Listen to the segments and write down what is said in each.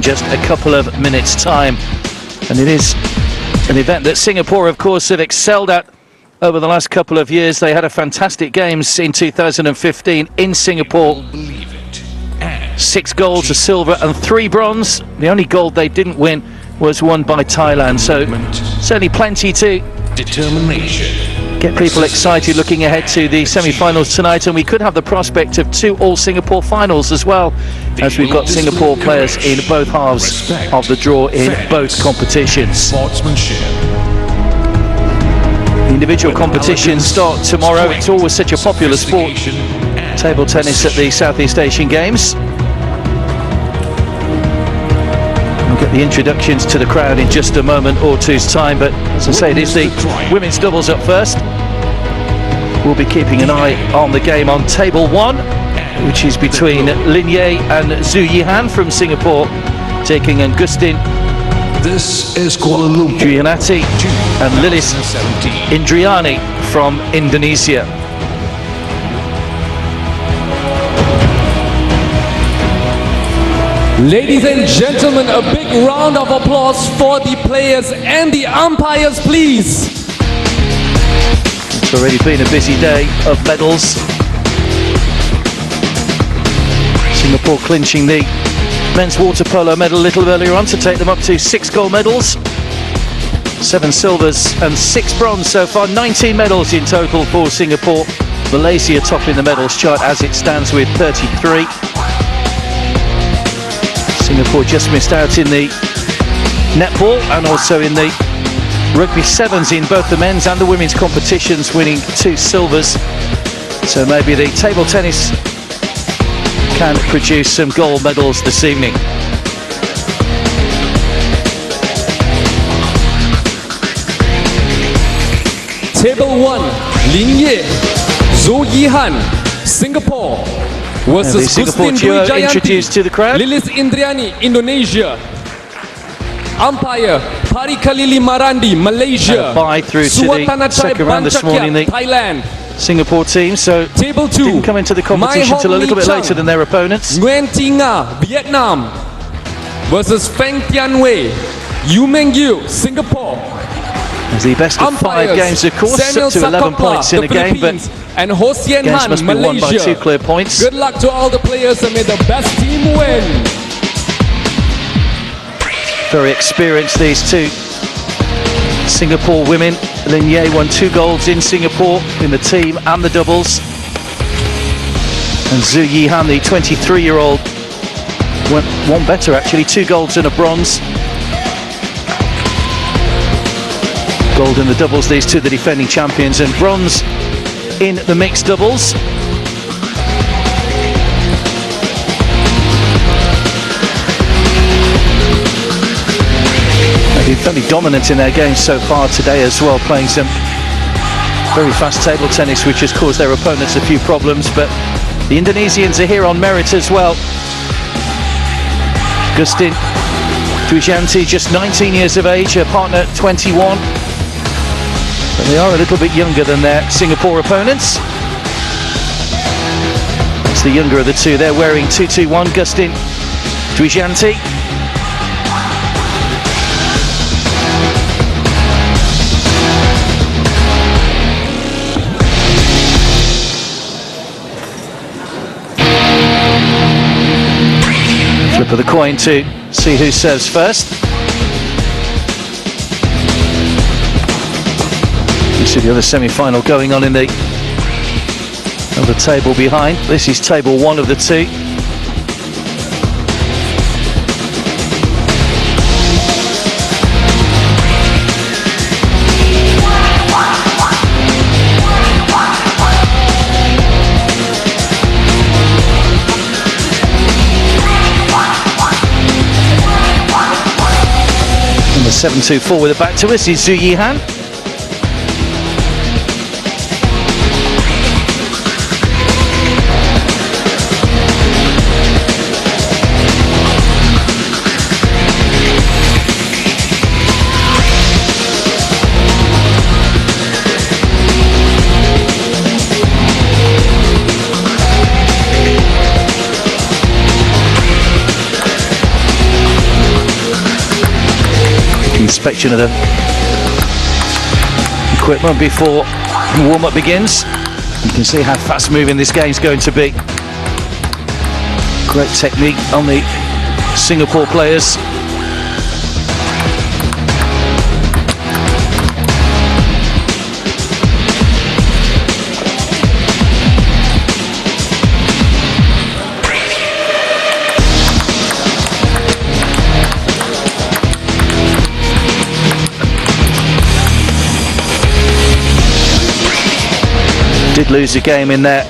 in just a couple of minutes' time. And it is an event that Singapore, of course, have excelled at over the last couple of years. They had a fantastic games in 2015 in Singapore. 6 golds, a silver and 3 bronze. The only gold they didn't win was won by Thailand. So certainly plenty to get people excited looking ahead to the semi-finals tonight, and we could have the prospect of 2 all-Singapore finals as well, as we've got Singapore players in both halves of the draw in both competitions. The individual competitions start tomorrow. It's always such a popular sport, table tennis at the Southeast Asian Games. We'll get the introductions to the crowd in just a moment or two's time, but as I say, it is the women's doubles up first. We'll be keeping an eye on the game on table 1, which is between Lin Ye and Zhu Yihan from Singapore, taking Agustin This is Kuala Lumpur, Julianati and Lilis Indriani from Indonesia. Ladies and gentlemen, a big round of applause for the players and the umpires, please. It's already been a busy day of medals. Singapore clinching the men's water polo medal a little earlier on to take them up to 6 gold medals, 7 silvers and 6 bronze so far. 19 medals in total for Singapore. Malaysia topping the medals chart as it stands with 33. Singapore just missed out in the netball and also in the rugby sevens in both the men's and the women's competitions, winning 2 silvers. So maybe the table tennis can produce some gold medals this evening. Table 1, Lin Ye, Zhu Yihan, Singapore versus Singapore Agustin duo Dwi introduced to the crowd. Lilis Indriani, Indonesia. Umpire Pari Khalili Marandi, Malaysia. Bye through to the second round this morning, the Thailand. Singapore team, so Table 2, didn't come into the competition till a little bit later than their opponents. Nguyen Thi Nga, Vietnam versus Pheng Tian Wei, Yu Meng Yu, Singapore. As the best of 5 games, of course, Samuel up to 11 points in a game, but and Ho Sien games Han, must be won by 2 clear points. Good luck to all the players and may the best team win. Very experienced, these 2 Singapore women. Lin Ye won 2 golds in Singapore in the team and the doubles. And Zhu Yihan, the 23-year-old, won 1 better actually, 2 golds and a bronze. Gold in the doubles, these 2 the defending champions, and bronze in the mixed doubles. They've been fairly dominant in their games so far today as well, playing some very fast table tennis, which has caused their opponents a few problems, but the Indonesians are here on merit as well. Agustin Dwi, just 19 years of age, her partner 21. But they are a little bit younger than their Singapore opponents. It's the younger of the 2. They're wearing 221, Agustin Dwi. Flip of the coin to see who serves first. You see the other semi-final going on in the other table behind. This is table 1 of the 2. Number 724 with it back to us is Zhu Yihan. inspection of the equipment before warm-up begins. You can see how fast-moving this game's going to be. Great technique on the Singapore players. Did lose a game in their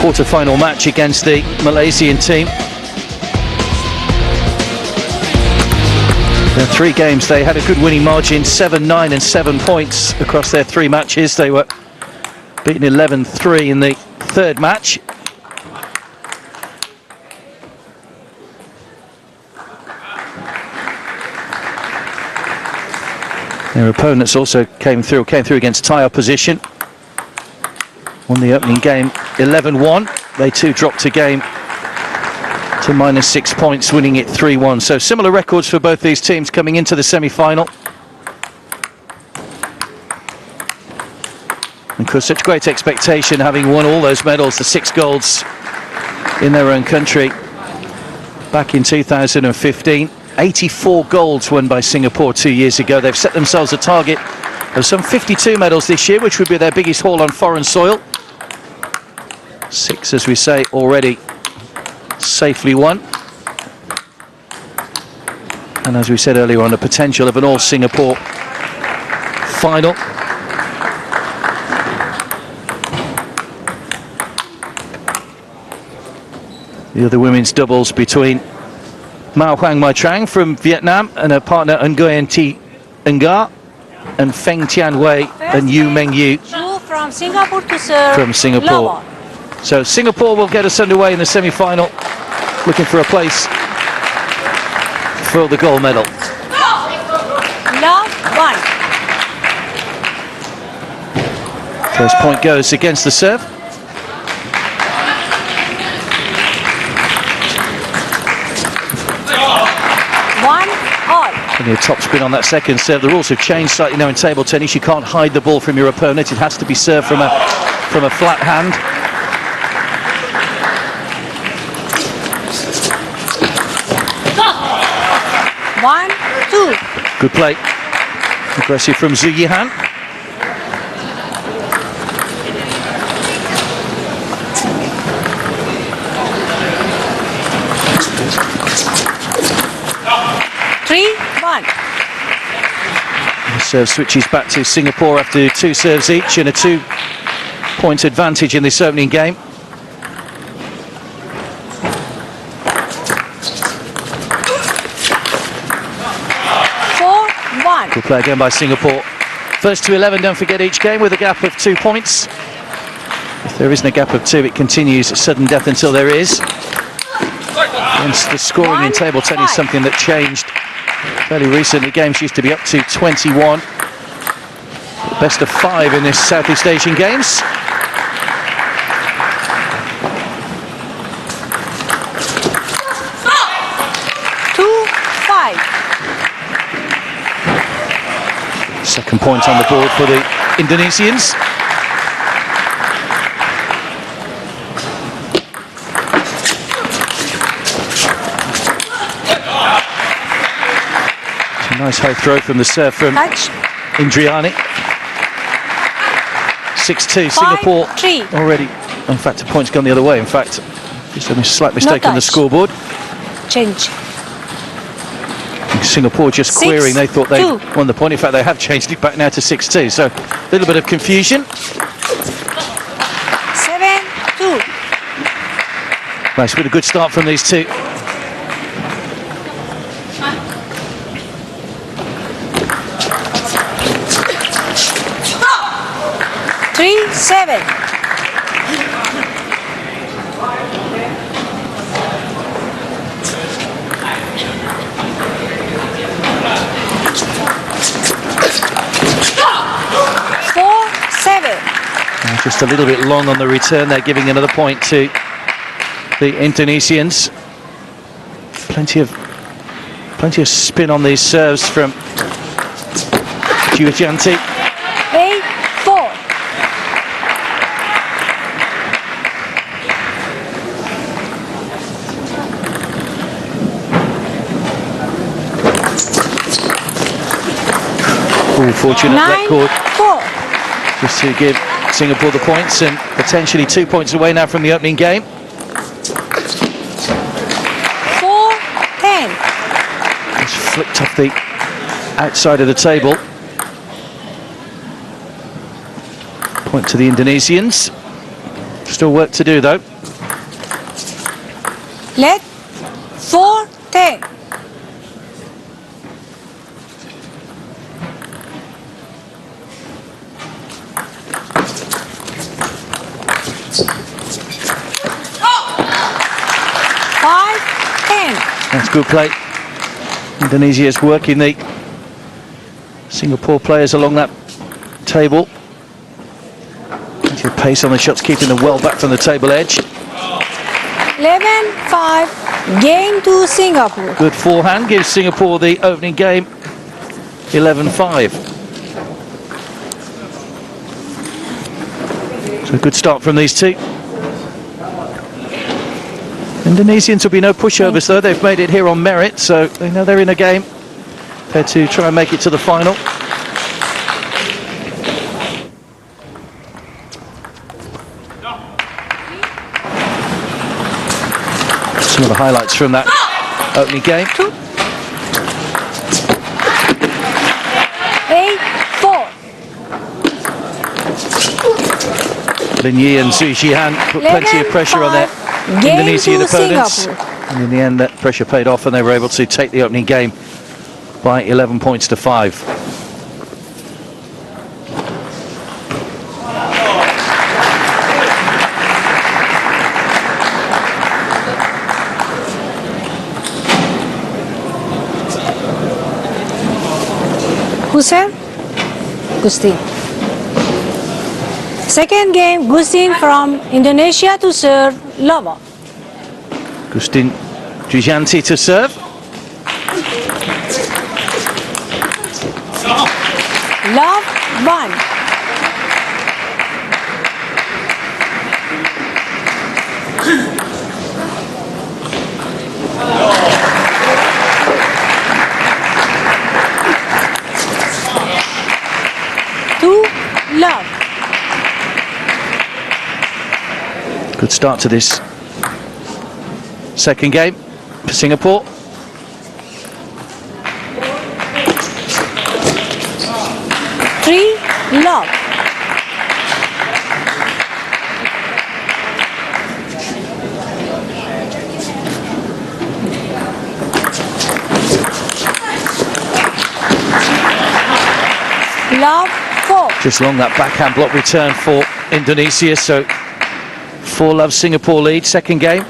quarter-final match against the Malaysian team. Their 3 games, they had a good winning margin, 7-9 and 7 points across their 3 matches. They were beaten 11-3 in the 3rd match. Their opponents also came through against Thai opposition. Won the opening game 11-1. They too dropped a game to -6 points, winning it 3-1. So similar records for both these teams coming into the semi-final. And of course, such great expectation, having won all those medals, the 6 golds in their own country back in 2015. 84 golds won by Singapore 2 years ago. They've set themselves a target of some 52 medals this year, which would be their biggest haul on foreign soil. 6, as we say, already safely won. And as we said earlier on, the potential of an all-Singapore final. The other women's doubles between Mao Huang Mai Trang from Vietnam and her partner Nguyen Thi Nga, and Feng Tianwei and Yu Mengyu from Singapore to serve from Singapore. Love. So Singapore will get us underway in the semi-final, looking for a place for the gold medal. Love 1. First point goes against the serve. Plenty of top spin on that second serve. The rules have changed slightly now in table tennis. You can't hide the ball from your opponent. It has to be served from a flat hand. One, two. Good play. Aggressive from Zhu Yihan. Serve switches back to Singapore after 2 serves each and a 2-point advantage in this opening game. Good play again by Singapore. First to 11, don't forget, each game with a gap of 2 points. If there isn't a gap of 2, it continues sudden death until there is. Hence the scoring in table tennis, something that changed fairly recently. Games used to be up to 21. Best of 5 in this Southeast Asian Games. Second point on the board for the Indonesians. A nice high throw from the serve from Indriani. 6-2 Singapore already. In fact, the point's gone the other way. In fact, just a slight mistake on the scoreboard. Change. Singapore just querying, they thought they won the point. In fact, they have changed it back now to 6-2, so a little bit of confusion. 7-2. Nice, with a good start from these two. Three, 7. Just a little bit long on the return. They're giving another point to the Indonesians. Plenty of spin on these serves from Jujanti. 8-4. Fortunate record 9-4. just to give Singapore the points, and potentially 2 points away now from the opening game. 4-10. Just flicked off the outside of the table. Point to the Indonesians. Still work to do though. Let 4-10. That's good play. Indonesia is working the Singapore players along that table. Plenty of pace on the shots, keeping them well back from the table edge. 11-5. Game to Singapore. Good forehand gives Singapore the opening game. 11-5. So a good start from these two. Indonesians will be no pushovers though. They've made it here on merit, so they know they're in a game. They're to try and make it to the final. Some of the highlights from that opening game. 8-4. Lin Yi and Zhu Jihan put plenty of pressure on their Indonesian opponents. And in the end, that pressure paid off and they were able to take the opening game by 11 points to 5. Who serve? Gustin. Second game, Gustin from Indonesia to serve Lava. Gustin Jujanti to serve. Love 1. Love. Good start to this second game for Singapore. Love. Love 4. Just long that backhand block return for Indonesia, so 4-love Singapore lead, second game.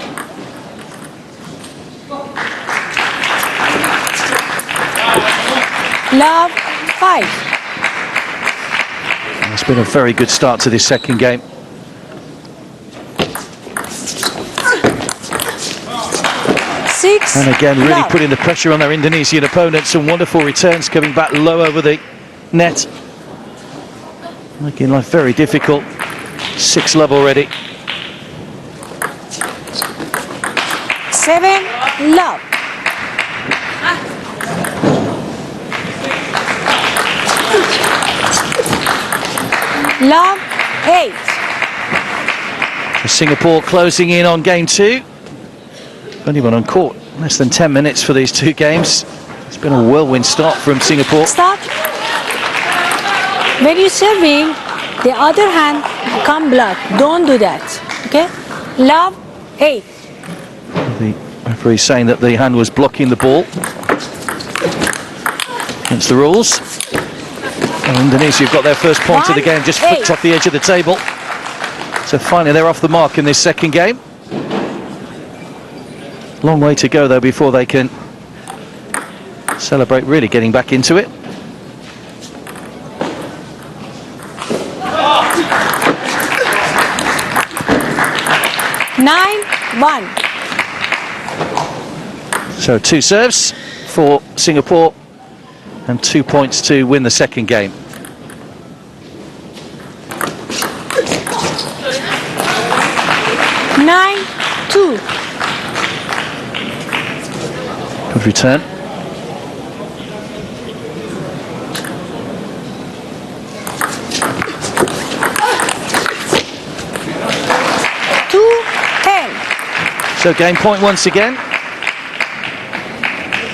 Love 5. It's been a very good start to this second game. And again, really putting the pressure on their Indonesian opponents. Some wonderful returns coming back low over the net, making life very difficult. 6-love already. 7 love. Love 8. Singapore closing in on game 2. Only one on court. Less than 10 minutes for these two games. It's been a whirlwind start from Singapore. Stop. When you're serving, the other hand come block. Don't do that. Okay? Love 8. The referee saying that the hand was blocking the ball against the rules. And Indonesia have got their first point of the game, just flicked off the edge of the table. So finally they're off the mark in this second game. Long way to go though before they can celebrate really getting back into it. Nine, 1. So 2 serves for Singapore. and 2 points to win the second game. Nine, 2. Good return. So game point once again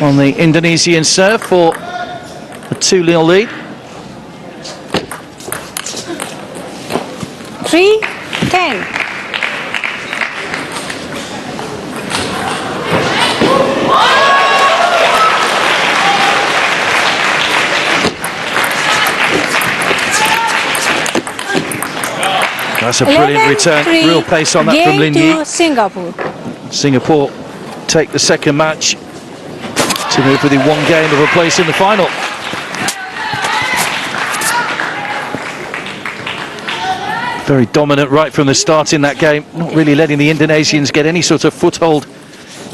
on the Indonesian serve for a 2-0 lead. 3-10. That's a brilliant return. Real pace on that from Lin Yi. Singapore. Singapore take the second match to move within one game of a place in the final. Very dominant right from the start in that game, not really letting the Indonesians get any sort of foothold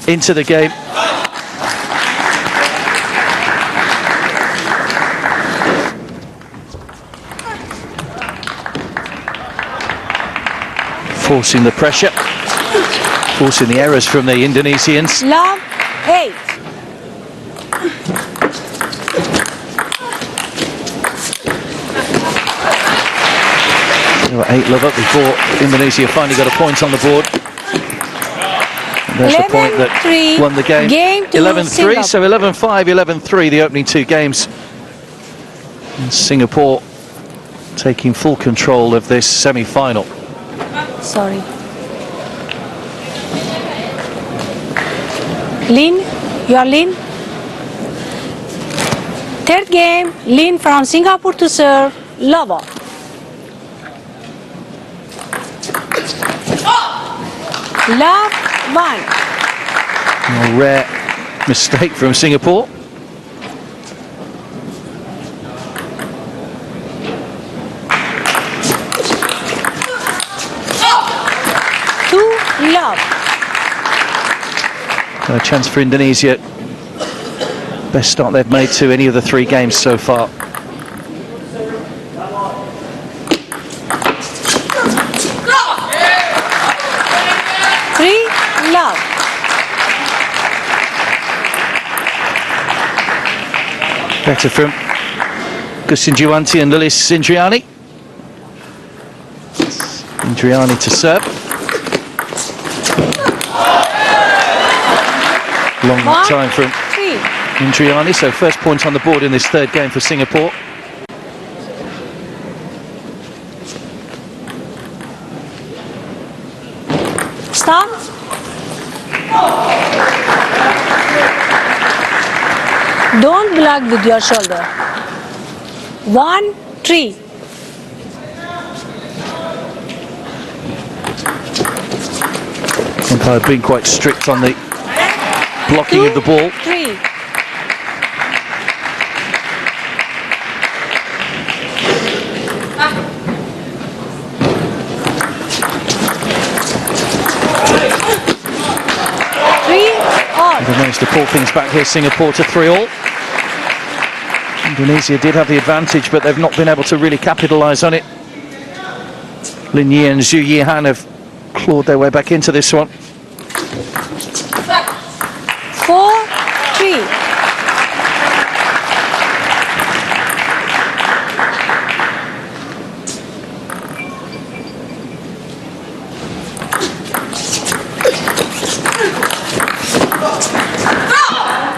into the game. Forcing the pressure, forcing the errors from the Indonesians. Love, 8. They were 8 love up before Indonesia finally got a point on the board. And there's the point that won the game. 11-3, so 11-5, 11-3, the opening 2 games. And Singapore taking full control of this semi-final. Sorry. Lin, you are Lin. Third game, Lin from Singapore to serve, Lava. Love, 1. A rare mistake from Singapore. Love. A chance for Indonesia. Best start they've made to any of the 3 games so far. Love. Better from Gustin Juwanti and Lilis Indriani. Indriani to serve. Long time from Indriani, so first point on the board in this third game for Singapore. Stop. Don't block with your shoulder. 1-3. Umpire being quite strict on the blocking of the ball. 3. They've managed to pull things back here, Singapore, to 3-all. Indonesia did have the advantage, but they've not been able to really capitalise on it. Lin Yi and Zhu Yihan have clawed their way back into this one. 4-3.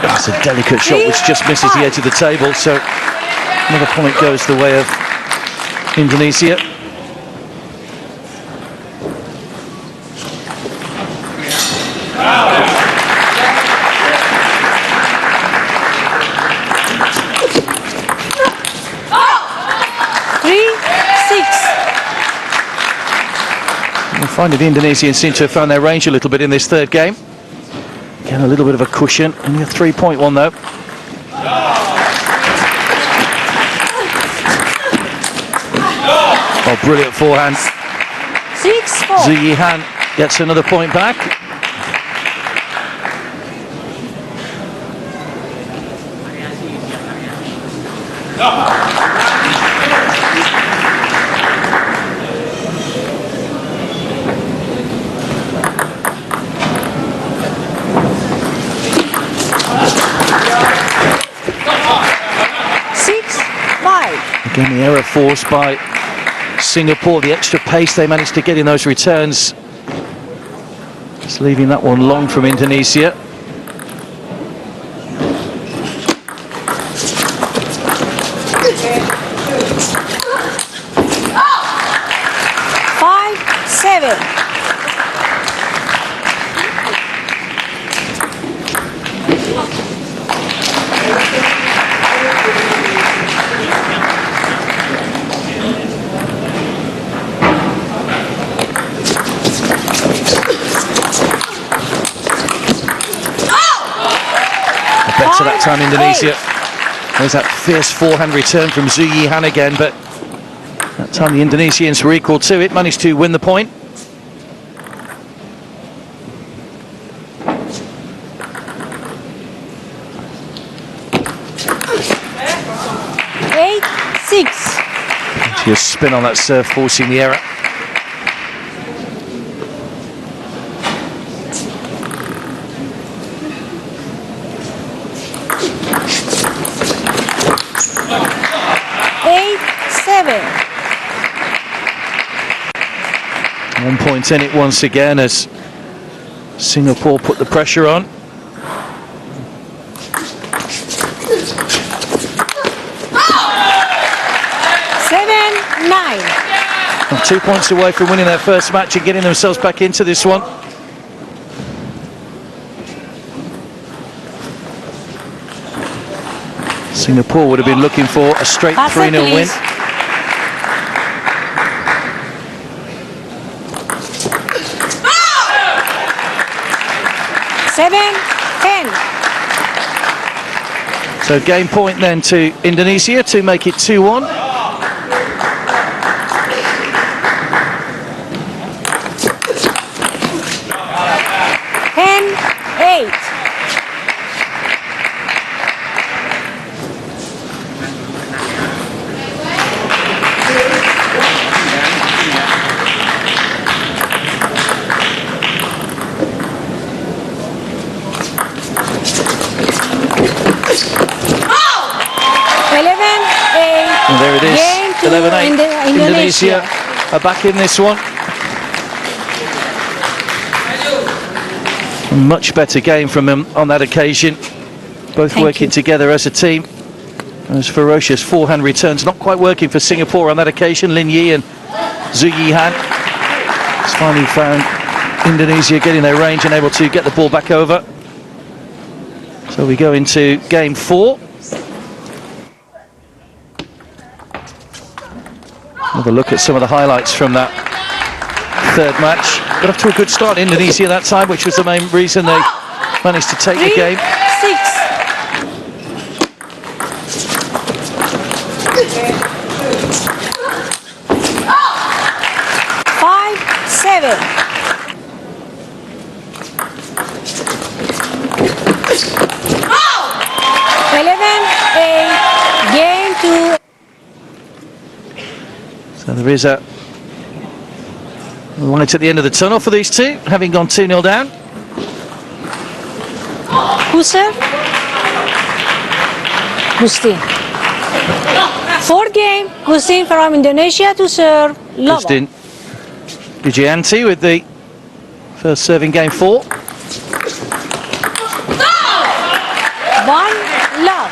That's a delicate shot which just misses the edge of the table, so another point goes the way of Indonesia. Finally, the Indonesians seem to have found their range a little bit in this third game. Again, a little bit of a cushion. Only a 3-point one, though. Oh, brilliant forehand. 6-4. Zhu Yihan gets another point back. Again, the error forced by Singapore, the extra pace they managed to get in those returns. Just leaving that one long from Indonesia. Better that time, Indonesia. There's that fierce forehand return from Zhu Yihan again, but that time the Indonesians were equal to it, managed to win the point. Just spin on that serve, forcing the error. One point in it once again as Singapore put the pressure on. And 2 points away from winning their first match and getting themselves back into this one. Singapore would have been looking for a straight 3-0 win. So game point then to Indonesia to make it 2-1. And there it is, 11-8, Indonesia are back in this one. A much better game from them on that occasion. Both working together as a team. Those ferocious forehand returns not quite working for Singapore on that occasion. Lin Yi and Zhu Yihan has finally found Indonesia getting their range and able to get the ball back over. So we go into game 4. Have a look at some of the highlights from that third match. Got off to a good start in Indonesia that time, which was the main reason they managed to take the game. 5-7. Game 2. So there is a light at the end of the tunnel for these two, having gone 2-0 down. Who serve? Gustin. Fourth game, Gustin from Indonesia to serve. Gustin Wijayanti with the first serving game 4. 1 love.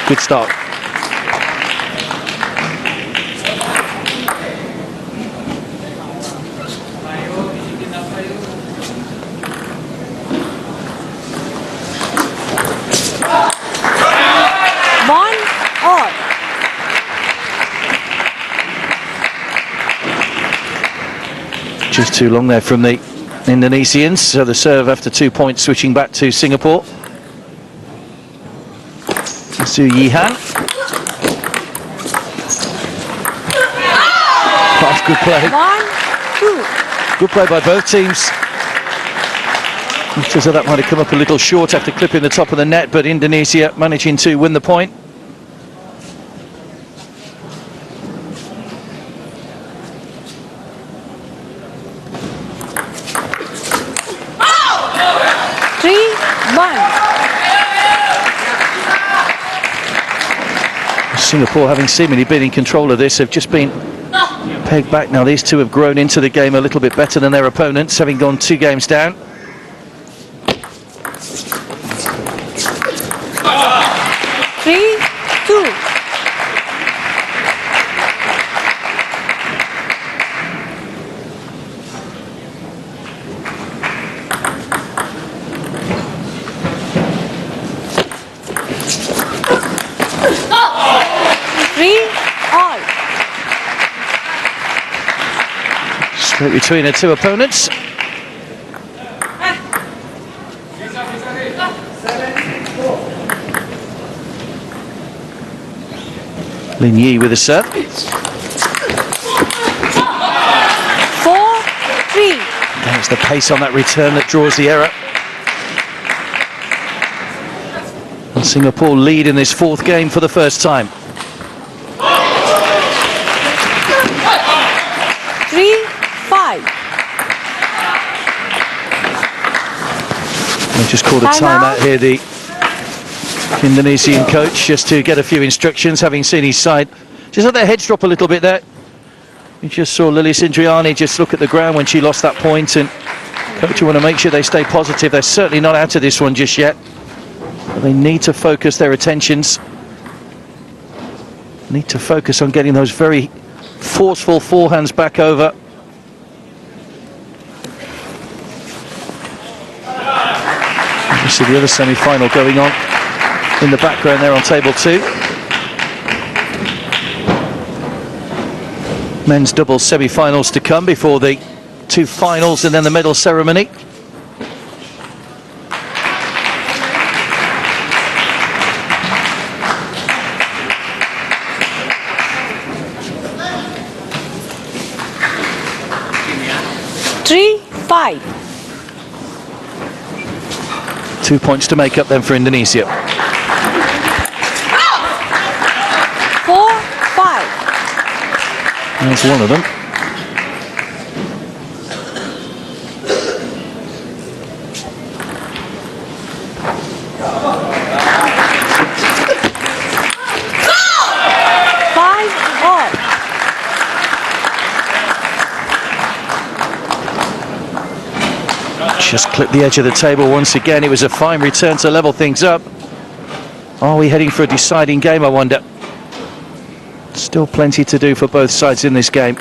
Good start. Just too long there from the Indonesians, so the serve after 2 points switching back to Singapore. Zhu Yihan. Good play. 1-2. Good play by both teams. Looks as though that might have come up a little short after clipping the top of the net, but Indonesia managing to win the point. Singapore, having seemingly been in control of this, have just been pegged back now. These two have grown into the game a little bit better than their opponents, having gone 2 games down. Three, 2. All. Straight between the two opponents. Lin Yi with a serve. 4-3. And it's the pace on that return that draws the error. And Singapore lead in this 4th game for the first time. 3-5. They just called a timeout here, the Indonesian coach, just to get a few instructions, having seen his side just let their heads drop a little bit there. You just saw Lily Sindriani just look at the ground when she lost that point, and coach, you want to make sure they stay positive. They're certainly not out of this one just yet, but they need to focus their attentions, need to focus on getting those very forceful forehands back over. You see the other semi-final going on in the background there on table 2. Men's doubles semi-finals to come before the 2 finals and then the medal ceremony. Three, 5. 2 points to make up then for Indonesia. 4-5. There's one of them. Just clipped the edge of the table once again. It was a fine return to level things up. Are we heading for a deciding game, I wonder? Still plenty to do for both sides in this game.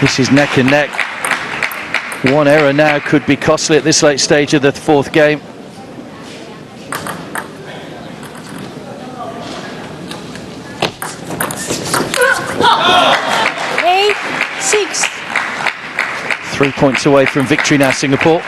This is neck and neck. One error now could be costly at this late stage of the 4th game. Eight, 6. 3 points away from victory now, Singapore.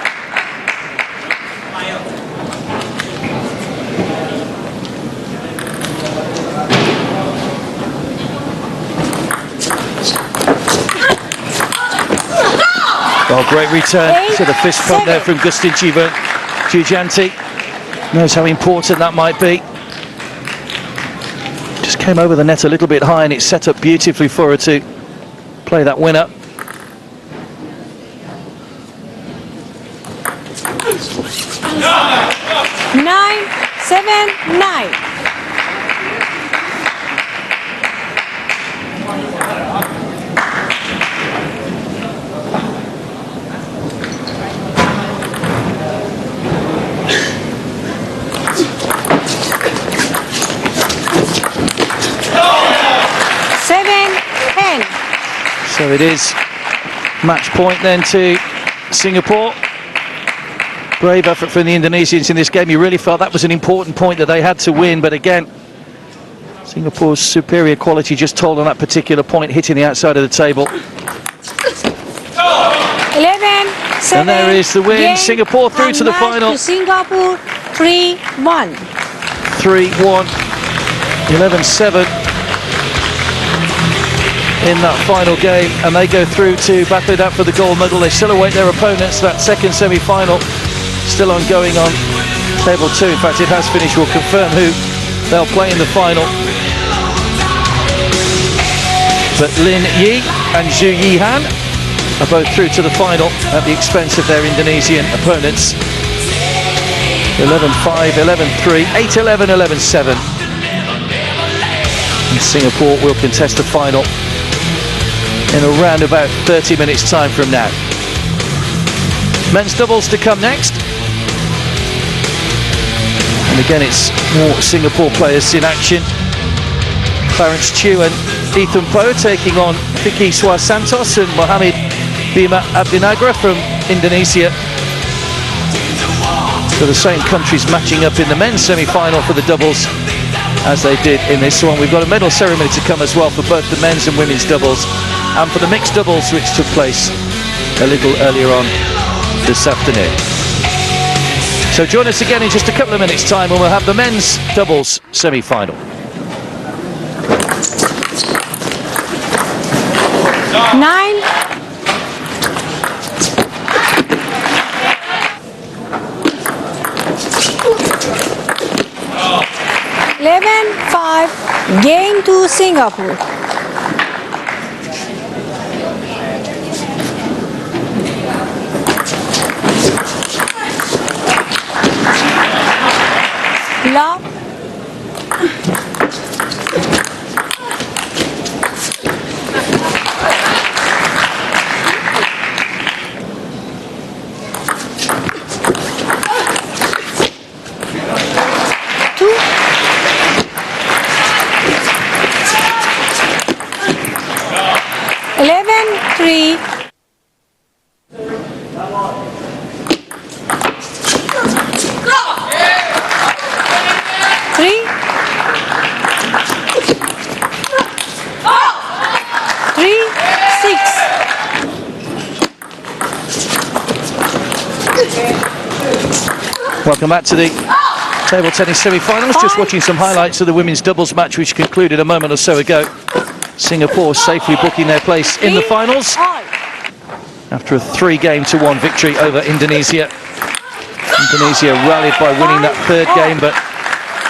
Oh, great return to the fist pump there from Gustin Giugianti. Knows how important that might be. Just came over the net a little bit high, and it's set up beautifully for her to play that winner. Nine, 7, 9. So it is match point then to Singapore. Brave effort from the Indonesians in this game. You really felt that was an important point that they had to win, but again, Singapore's superior quality just told on that particular point, hitting the outside of the table. 11-7. And there is the win. Game Singapore through to the match final. To Singapore 3-1. 3-1. 11-7 in that final game, and they go through to battle it out for the gold medal. They still await their opponents. That second semi-final still ongoing on table 2. In fact, it has finished. We'll confirm who they'll play in the final. But Lin Yi and Zhu Yihan are both through to the final at the expense of their Indonesian opponents. 11-5, 11-3, 8-11, 11-7. And Singapore will contest the final in around about 30 minutes time from now. Men's doubles to come next. And again, it's more Singapore players in action. Clarence Chiu and Ethan Poe taking on Vicky Santos and Mohamed Bima Abdinagra from Indonesia. So the same countries matching up in the men's semi-final for the doubles as they did in this one. We've got a medal ceremony to come as well for both the men's and women's doubles, and for the mixed doubles, which took place a little earlier on this afternoon. So join us again in just a couple of minutes' time when we'll have the men's doubles semi-final. 9. 11-5, game to Singapore. Love. Three. 3-6. Welcome back to the table tennis semi-finals. Just watching some highlights of the women's doubles match, which concluded a moment or so ago. Singapore safely booking their place in the finals after a 3-1 victory over Indonesia. Indonesia rallied by winning that third game, but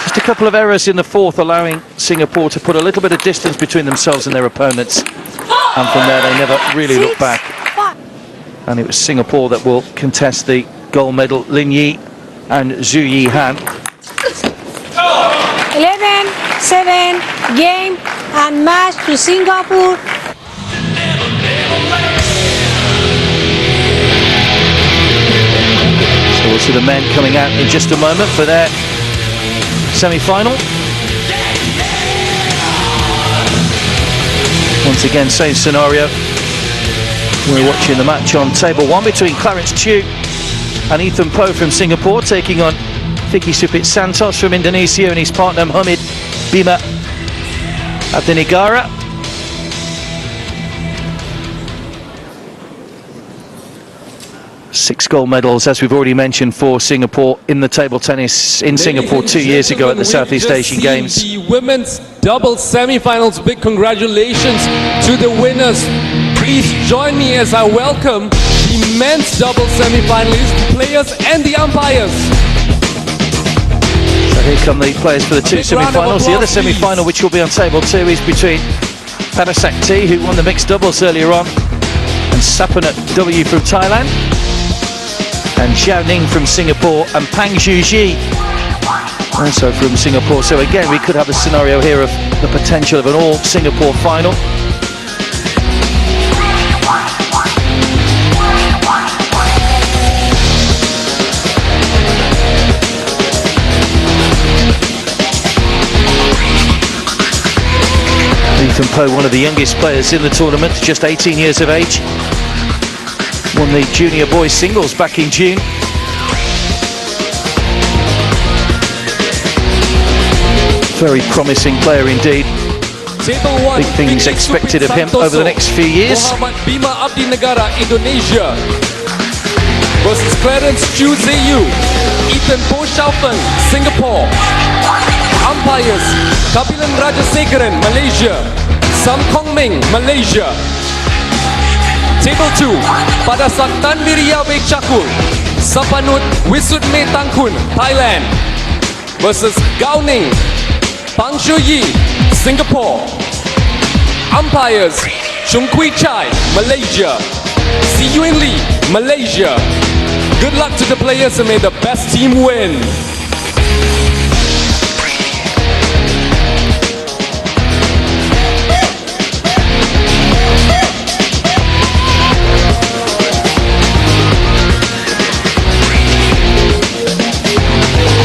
just a couple of errors in the fourth, allowing Singapore to put a little bit of distance between themselves and their opponents. And from there, they never really looked back. And it was Singapore that will contest the gold medal, Lin Yi and Zhu Yihan. 11-7, game and match to Singapore. So we'll see the men coming out in just a moment for their semi-final. Once again, same scenario. We're watching the match on table 1 between Clarence Chiu and Ethan Poe from Singapore, taking on Vicky Santos from Indonesia and his partner Mohamed Bima Abdinagra. Six gold medals, as we've already mentioned, for Singapore in the table tennis in Singapore 2 years ago at the Southeast Asian Games. The women's doubles semi-finals. Big congratulations to the winners. Please join me as I welcome the men's doubles semi-finalists, the players and the umpires. So here come the players for the two semi-finals. The other semi-final, which will be on table 2, is between Panasakti, who won the mixed doubles earlier on, and Sapanat W from Thailand, and Xiao Ning from Singapore, and Pang Zhuji also from Singapore. So again, we could have a scenario here of the potential of an all-Singapore final. Ethan Poe, one of the youngest players in the tournament, just 18 years of age. Won the junior boys singles back in June. Very promising player indeed. Table 1, Big things Vicky expected of him Santoso, over the next few years. Muhammad Bima Abdi Negara, Indonesia versus Clarence Chu Zayu, Ethan Poshaufen, Singapore. Umpires, Kabilan Rajasekharan, Malaysia, Sam Kong Meng, Malaysia. Table 2, Padasak Tanviria Wekchakul, Sapanut Wisudme Tangkun, Thailand versus Gao Ning, Pang Shuyi, Singapore. Umpires, Chung Kui Chai, Malaysia, Si Yuen Lee, Malaysia. Good luck to the players and may the best team win.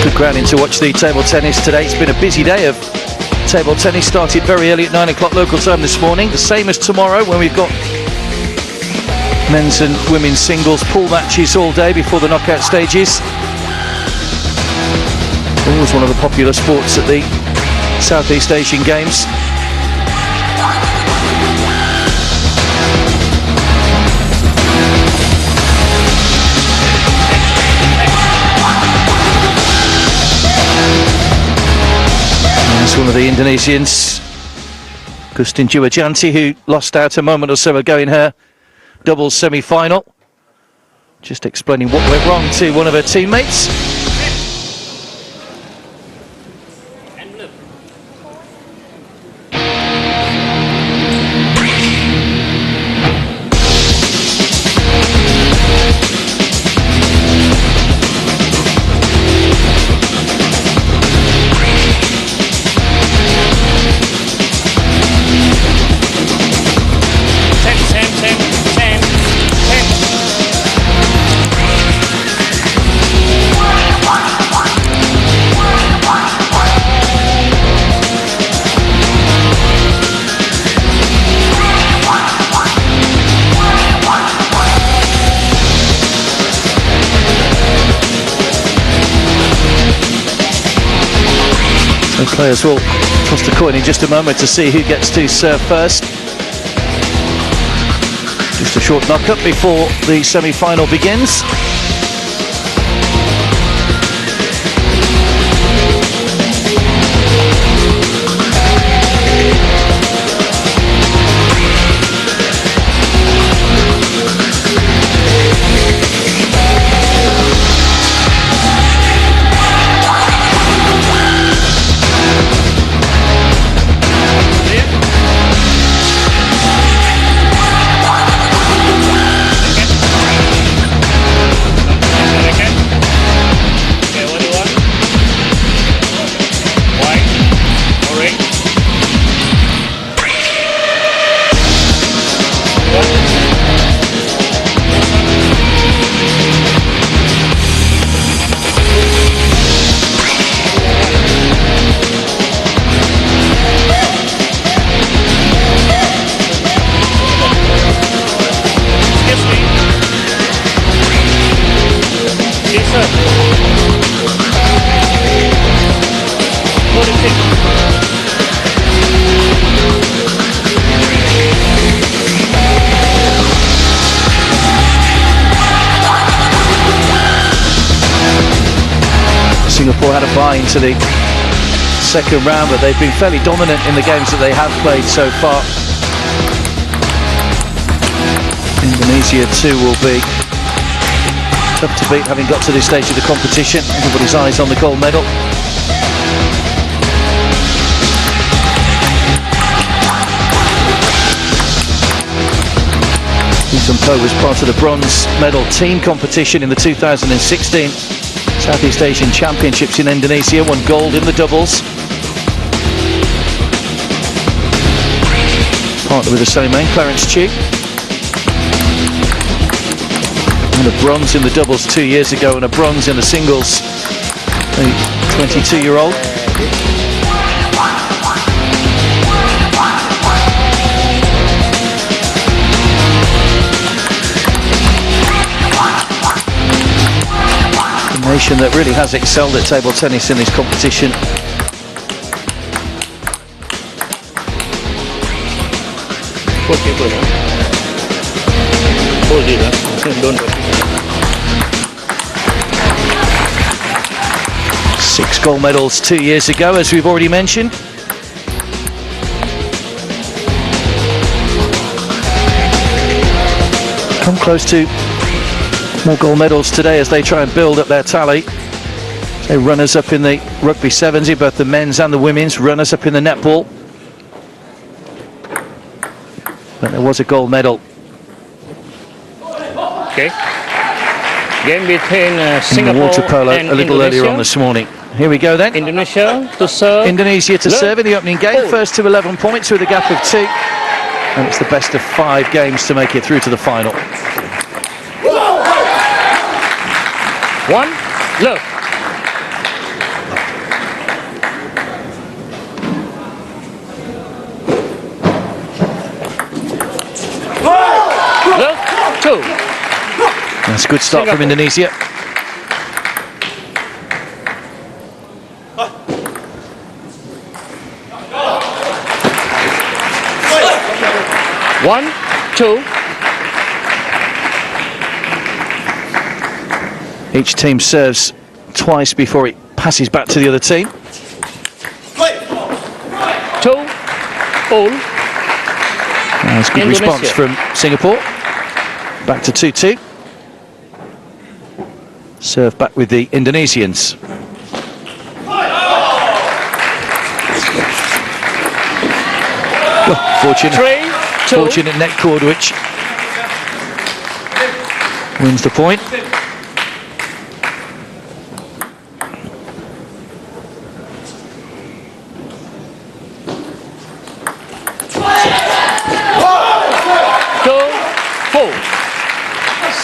Good grounding to watch the table tennis today. It's been a busy day of table tennis. Started very early at 9 o'clock local time this morning. The same as tomorrow when we've got men's and women's singles pool matches all day before the knockout stages. Always one of the popular sports at the Southeast Asian Games. It's one of the Indonesians, Gustin Juwajanti, who lost out a moment or so ago in her doubles semi-final. Just explaining what went wrong to one of her teammates. Players will toss the coin in just a moment to see who gets to serve first. Just a short knock-up before the semi-final begins. Singapore had a bye into the second round, but they've been fairly dominant in the games that they have played so far. Indonesia too will be tough to beat, having got to this stage of the competition. Everybody's eyes on the gold medal. Po was part of the bronze medal team competition in the 2016 Southeast Asian Championships in Indonesia, won gold in the doubles. Partner with the same man, Clarence Chu. And a bronze in the doubles 2 years ago and a bronze in the singles, the 22-year-old. Nation that really has excelled at table tennis in this competition. people, huh? Hold it, huh? Don't worry. 6 gold medals 2 years ago, as we've already mentioned. Come close to more gold medals today as they try and build up their tally. They're runners up in the rugby sevens, both the men's and the women's, runners up in the netball. But there was a gold medal. Okay. Game between In the Singapore water polo and a little Indonesia. earlier on this morning. Here we go then. Indonesia to serve. Indonesia to Look. serve in the opening game. Oh. First to 11 points with a gap of 2. And it's the best of 5 games to make it through to the final. 1. Look. Look. 2. That's a good start from Indonesia. One, 2. Each team serves twice before it passes back to the other team. 2. All. That's a good Indonesia. response from Singapore. Back to 2-2. Serve back with the Indonesians. Well, fortunate. 3, 2. Fortunate net cord which wins the point.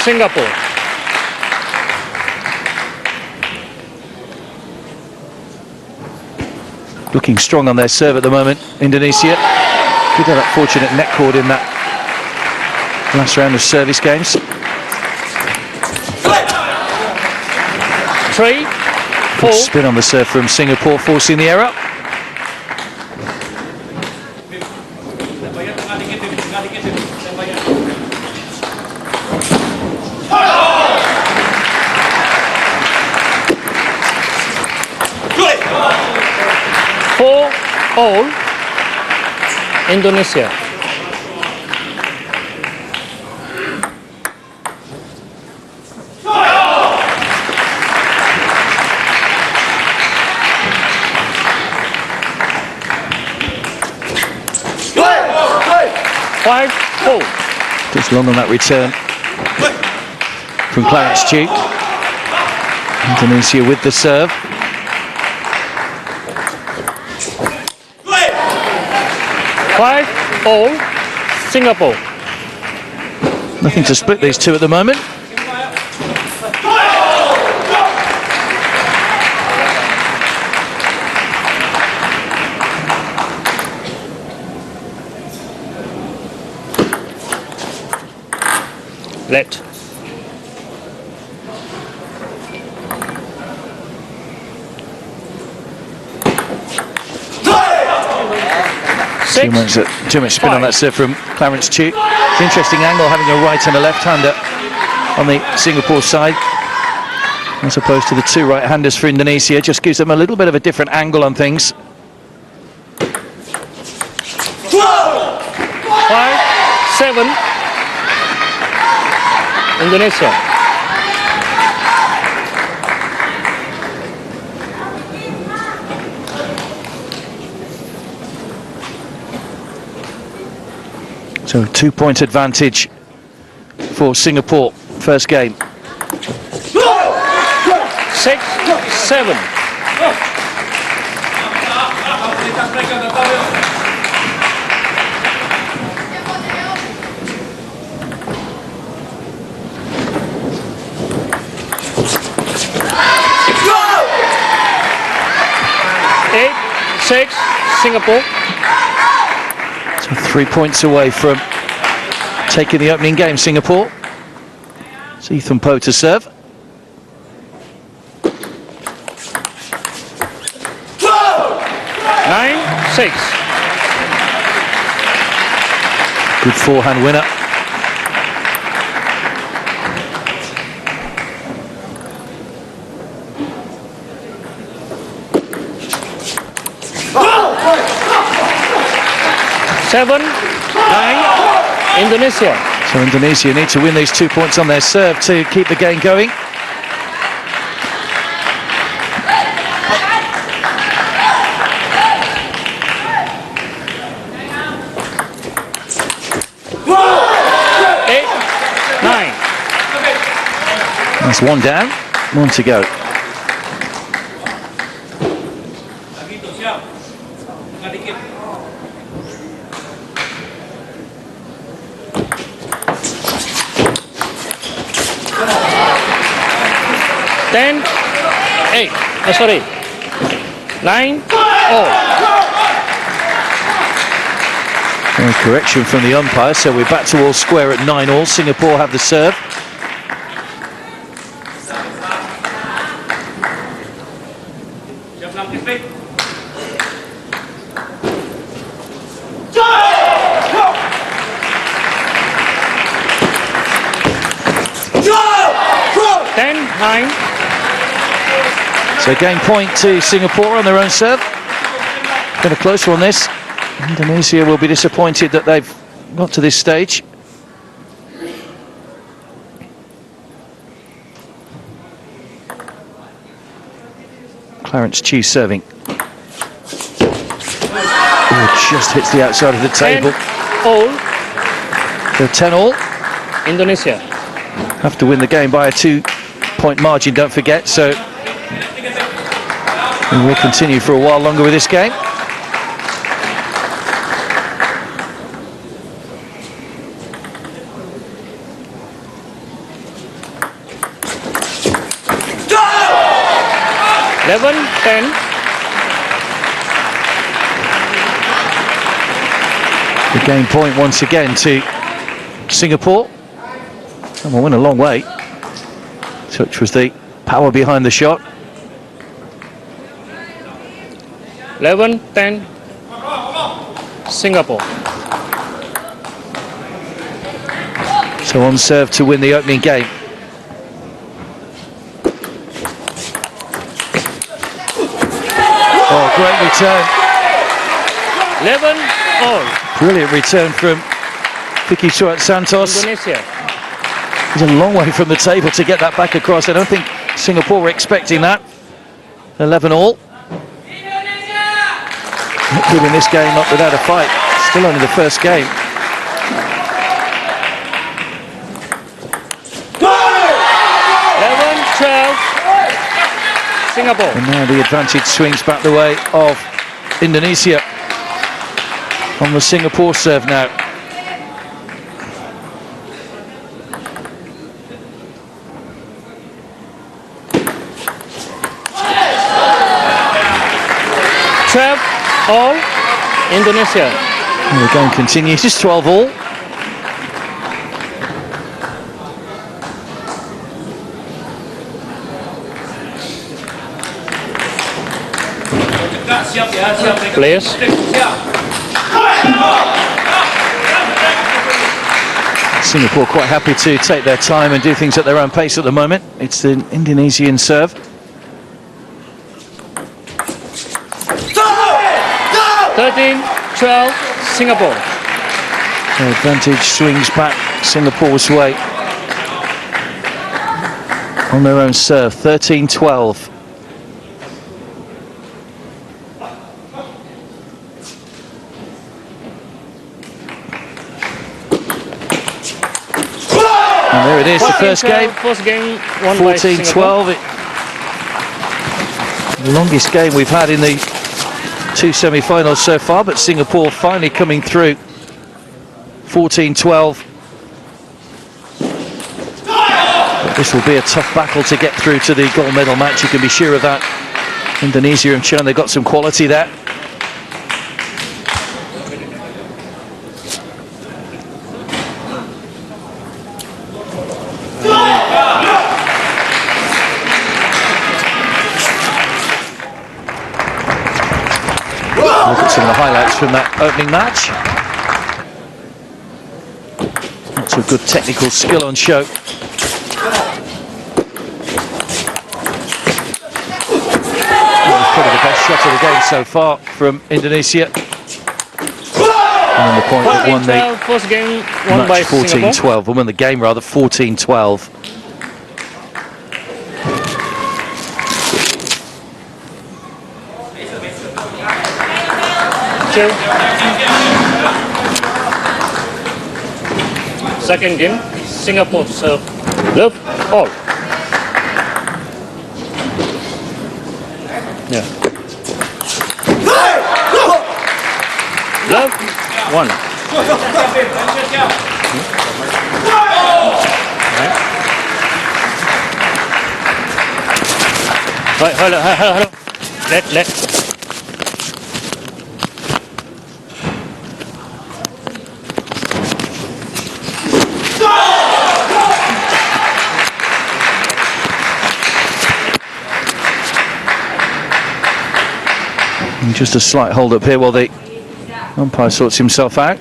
Singapore. Looking strong on their serve at the moment, Indonesia. Could have that fortunate net cord in that last round of service games. 3, 4. Good spin on the serve from Singapore, forcing the error. All Indonesia. Five, 4. Just long on that return from Clarence Duke. Indonesia with the serve. 5, all Singapore. Nothing to split these two at the moment. Let. Too much spin on that serve from Clarence Duke. It's an interesting angle having a right and a left-hander on the Singapore side, as opposed to the two right-handers for Indonesia. Just gives them a little bit of a different angle on things. 5, 7. Indonesia. So 2-point advantage for Singapore, first game. 6, 7. Eight, 6, Singapore. So 3 points away from taking the opening game, Singapore. It's Ethan Poe to serve. 9, 6. Good forehand winner. Seven, 9, Indonesia. So Indonesia need to win these 2 points on their serve to keep the game going. That's one down, one to go. Ten, 8. Sorry. 9, all. And correction from the umpire, so we're back to all square at 9 all. Singapore have the serve. So game point to Singapore on their own serve. Been a close one this. Indonesia will be disappointed that they've got to this stage. Clarence Chi serving. Oh, just hits the outside of the table. 10 all. So 10 all. Indonesia. Have to win the game by a 2-point margin, don't forget. So we will continue for a while longer with this game. Eleven, 10. The game point once again to Singapore. And we'll win a long way. Such was the power behind the shot. 11, 10. Singapore. So on serve to win the opening game. Oh, great return. 11, all. Brilliant return from Vicky Suat Santos. Indonesia. He's a long way from the table to get that back across. I don't think Singapore were expecting that. 11 all. Not giving this game up without a fight. Still only the first game. Singapore. And now the advantage swings back the way of Indonesia on the Singapore serve now. All Indonesia. And the game continues. It's 12 all. Players. Singapore quite happy to take their time and do things at their own pace at the moment. It's the Indonesian serve. 13, 12, Singapore. The advantage swings back Singapore's way on their own serve. 13-12. And there it is, the first game. First game won by 14-12. The longest game we've had in the two semi-finals so far, but Singapore finally coming through. 14-12. But this will be a tough battle to get through to the gold medal match, you can be sure of that. Indonesia have shown they've got some quality there. Look at some of the highlights from that opening match. Also good technical skill on show. Probably the best shot of the game so far from Indonesia. And then the point that won the first game won by match 14-12. Won the game rather 14-12. Second game, Singapore serve love all. Yeah. Love one. Right, hello. Let. And just a slight hold up here while the umpire sorts himself out.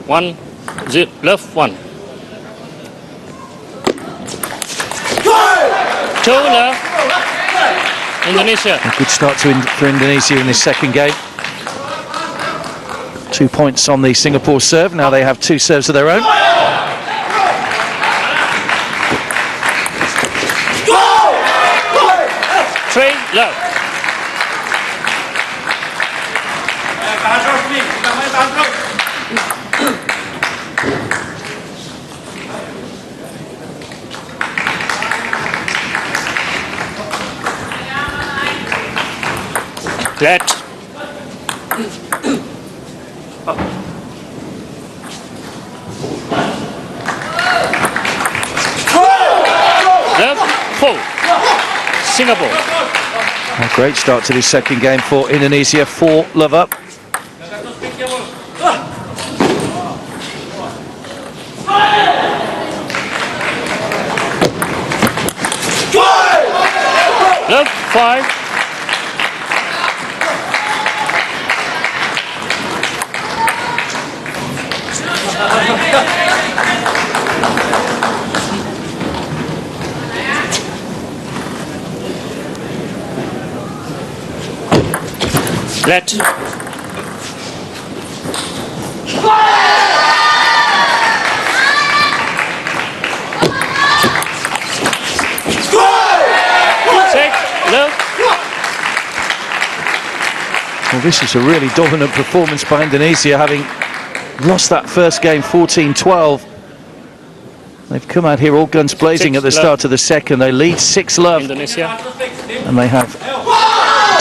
1-0, love one. 2 love. Indonesia. A good start for Indonesia in this second game. 2 points on the Singapore serve. Now they have 2 serves of their own. 3 love. Let. Love 4. Singapore. A great start to this second game for Indonesia. 4 love up. Love 5. Let. Well, this is a really dominant performance by Indonesia, having lost that first game 14-12. They've come out here all guns blazing at the start of the second. They lead 6 love. Indonesia. And they have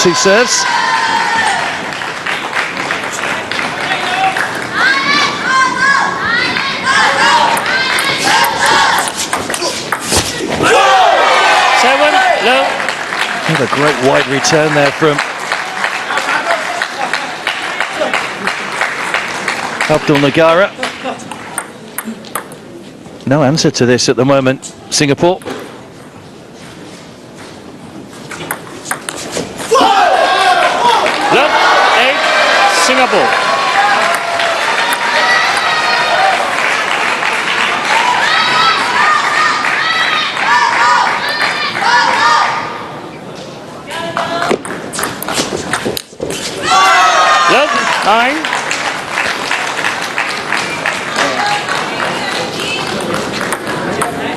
2 serves. What a great wide return there from Abdul Nagara. No answer to this at the moment, Singapore. Love 8, Singapore. Love 9.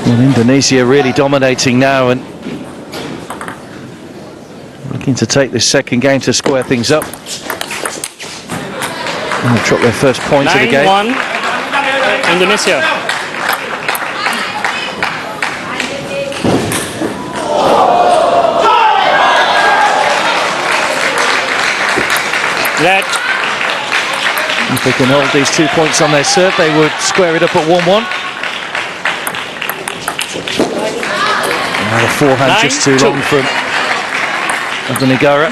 Well, Indonesia really dominating now and looking to take this second game to square things up. And they've dropped their first point of the game. 9-1, Indonesia. Let. If they can hold these 2 points on their serve, they would square it up at 1-1. Now the forehand just too long from Abdul Nagara.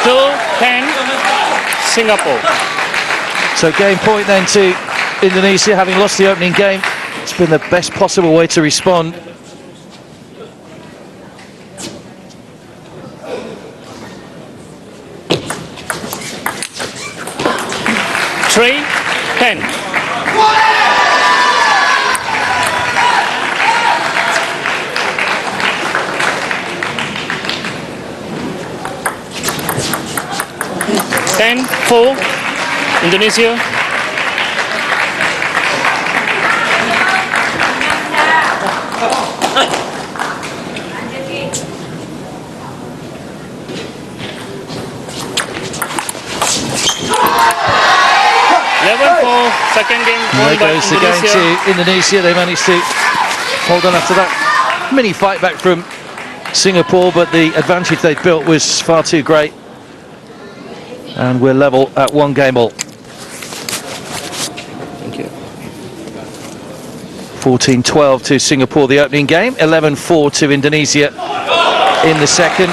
Still 10, Singapore. So game point then to Indonesia, having lost the opening game. It's been the best possible way to respond. 3-10. Full Indonesia. Second game won by goes the game to Indonesia. They managed to hold on after that mini fight back from Singapore, but the advantage they built was far too great. And we're level at 1 game all. Thank you. 14-12 to Singapore, the opening game. 11-4 to Indonesia in the second.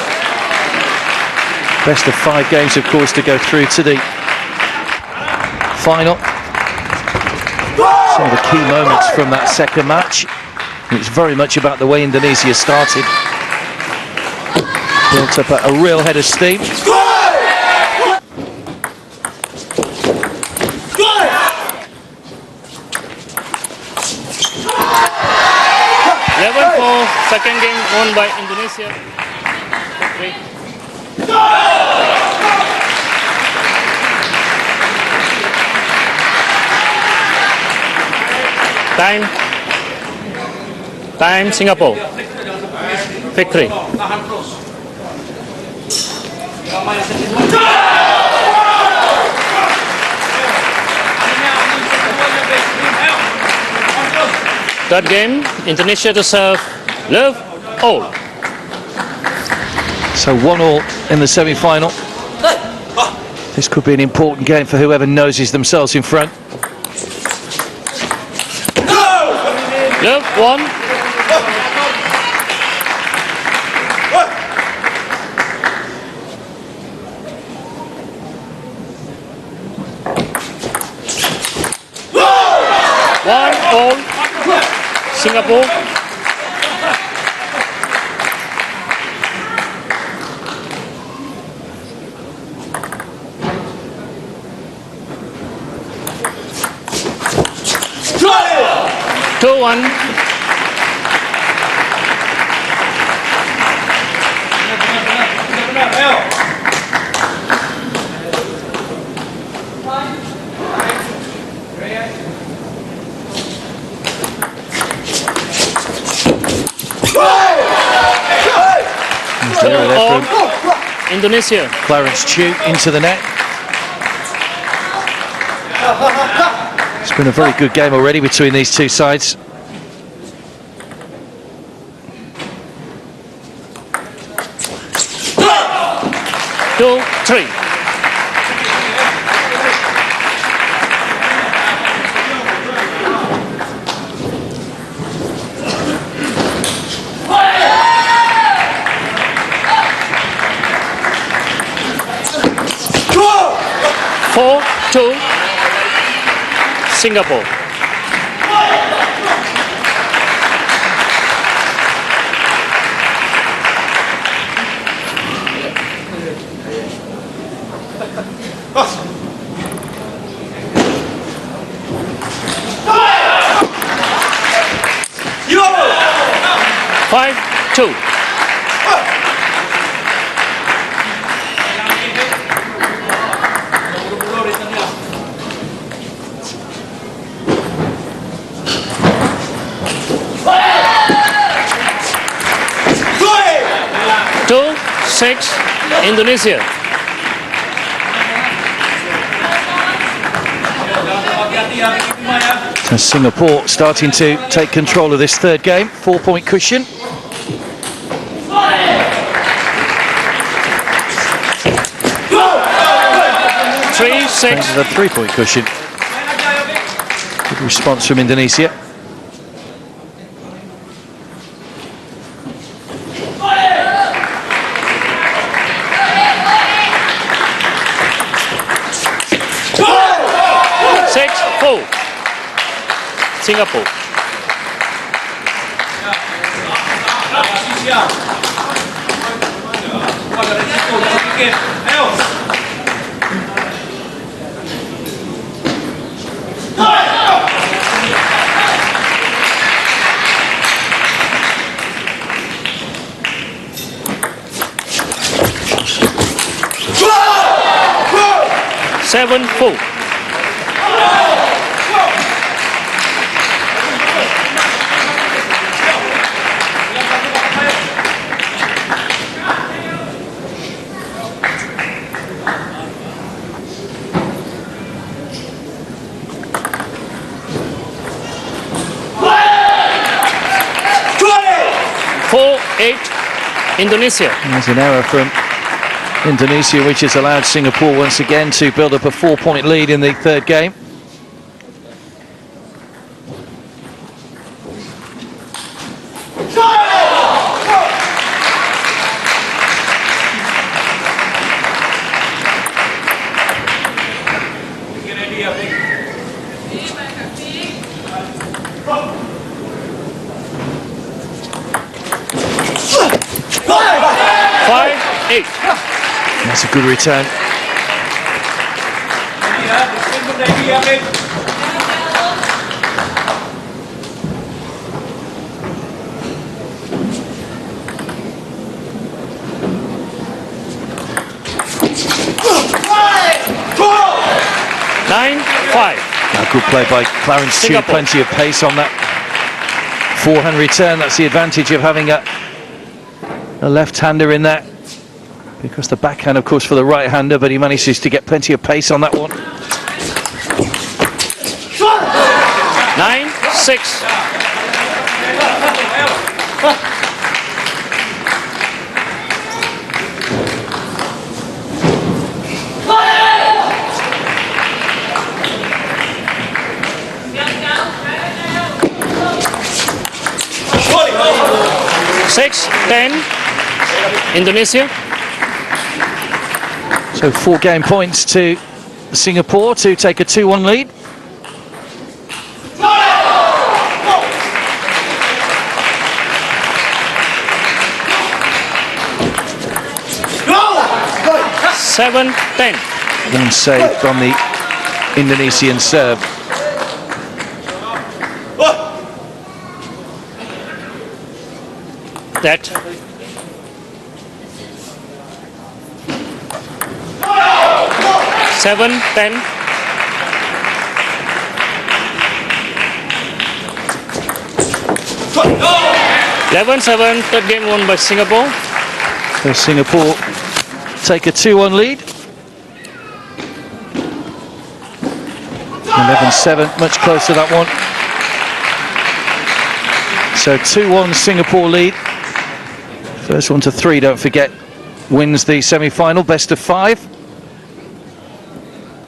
Best of 5 games, of course, to go through to the final. Some of the key moments from that second match. It was very much about the way Indonesia started. Built up a real head of steam. 11-4, second game won by Indonesia. Time Singapore. Victory. Third game, Indonesia to serve, love all. So 1-1 in the semi-final. This could be an important game for whoever noses themselves in front. Love 1. All Singapore. Two one. Indonesia. Clarence Chu into the net. It's been a very good game already between these two sides. Two, three. To Singapore. Five, two. Six, Indonesia. So Singapore starting to take control of this third game. 4-point cushion. Three, six. The 3-point cushion. Good response from Indonesia. Singapore. 7-4. Indonesia. There's an error from Indonesia, which has allowed Singapore once again to build up a 4-point lead in the third game. That's a good return. Good play by Clarence Chu, plenty of pace on that forehand return. That's the advantage of having a left-hander in there, because the backhand, of course, for the right-hander, but he manages to get plenty of pace on that one. 9-6. Indonesia. So 4 game points to Singapore to take a 2-1 lead. Seven, 10. One save from the Indonesian serve. That 7-10. (11-7). Third game won by Singapore. So Singapore take a 2-1 lead. 11-7, much closer that one. So 2-1 Singapore lead. First one to 3, don't forget, wins the semi-final, best of 5.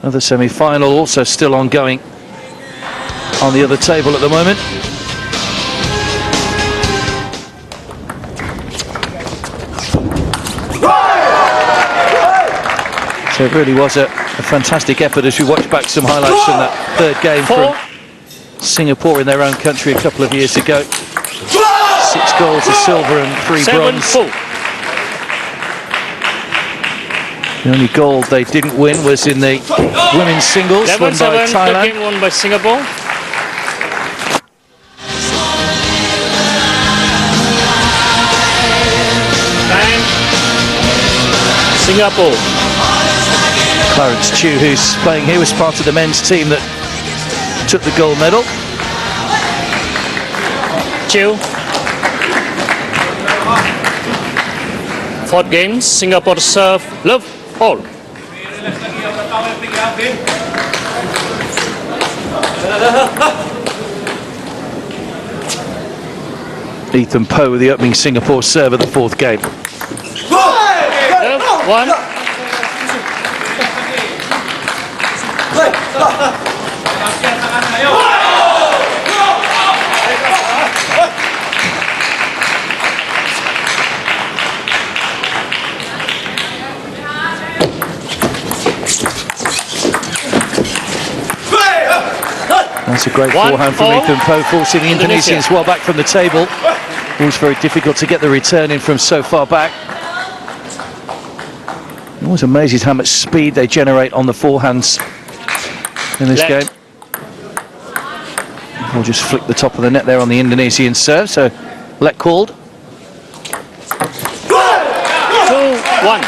Another semi-final also still ongoing on the other table at the moment. So it really was a fantastic effort as we watch back some highlights from that third game from Singapore in their own country a couple of years ago. 6 gold to silver and 3 bronze. 7-4. The only gold they didn't win was in the women's singles, won by 11-7. Thailand. Third game won by Singapore. Singapore. Clarence Chu, who's playing here, was part of the men's team that took the gold medal. Chu. Fourth game, Singapore serve, love, all. Ethan Poe with the opening Singapore serve of the fourth game. Love, 1. That's a great forehand from Ethan Poe, forcing the Indonesians well back from the table. It was very difficult to get the return in from so far back. It always amazes how much speed they generate on the forehands in this game. We'll just flick the top of the net there on the Indonesian serve, so let called. 2-1.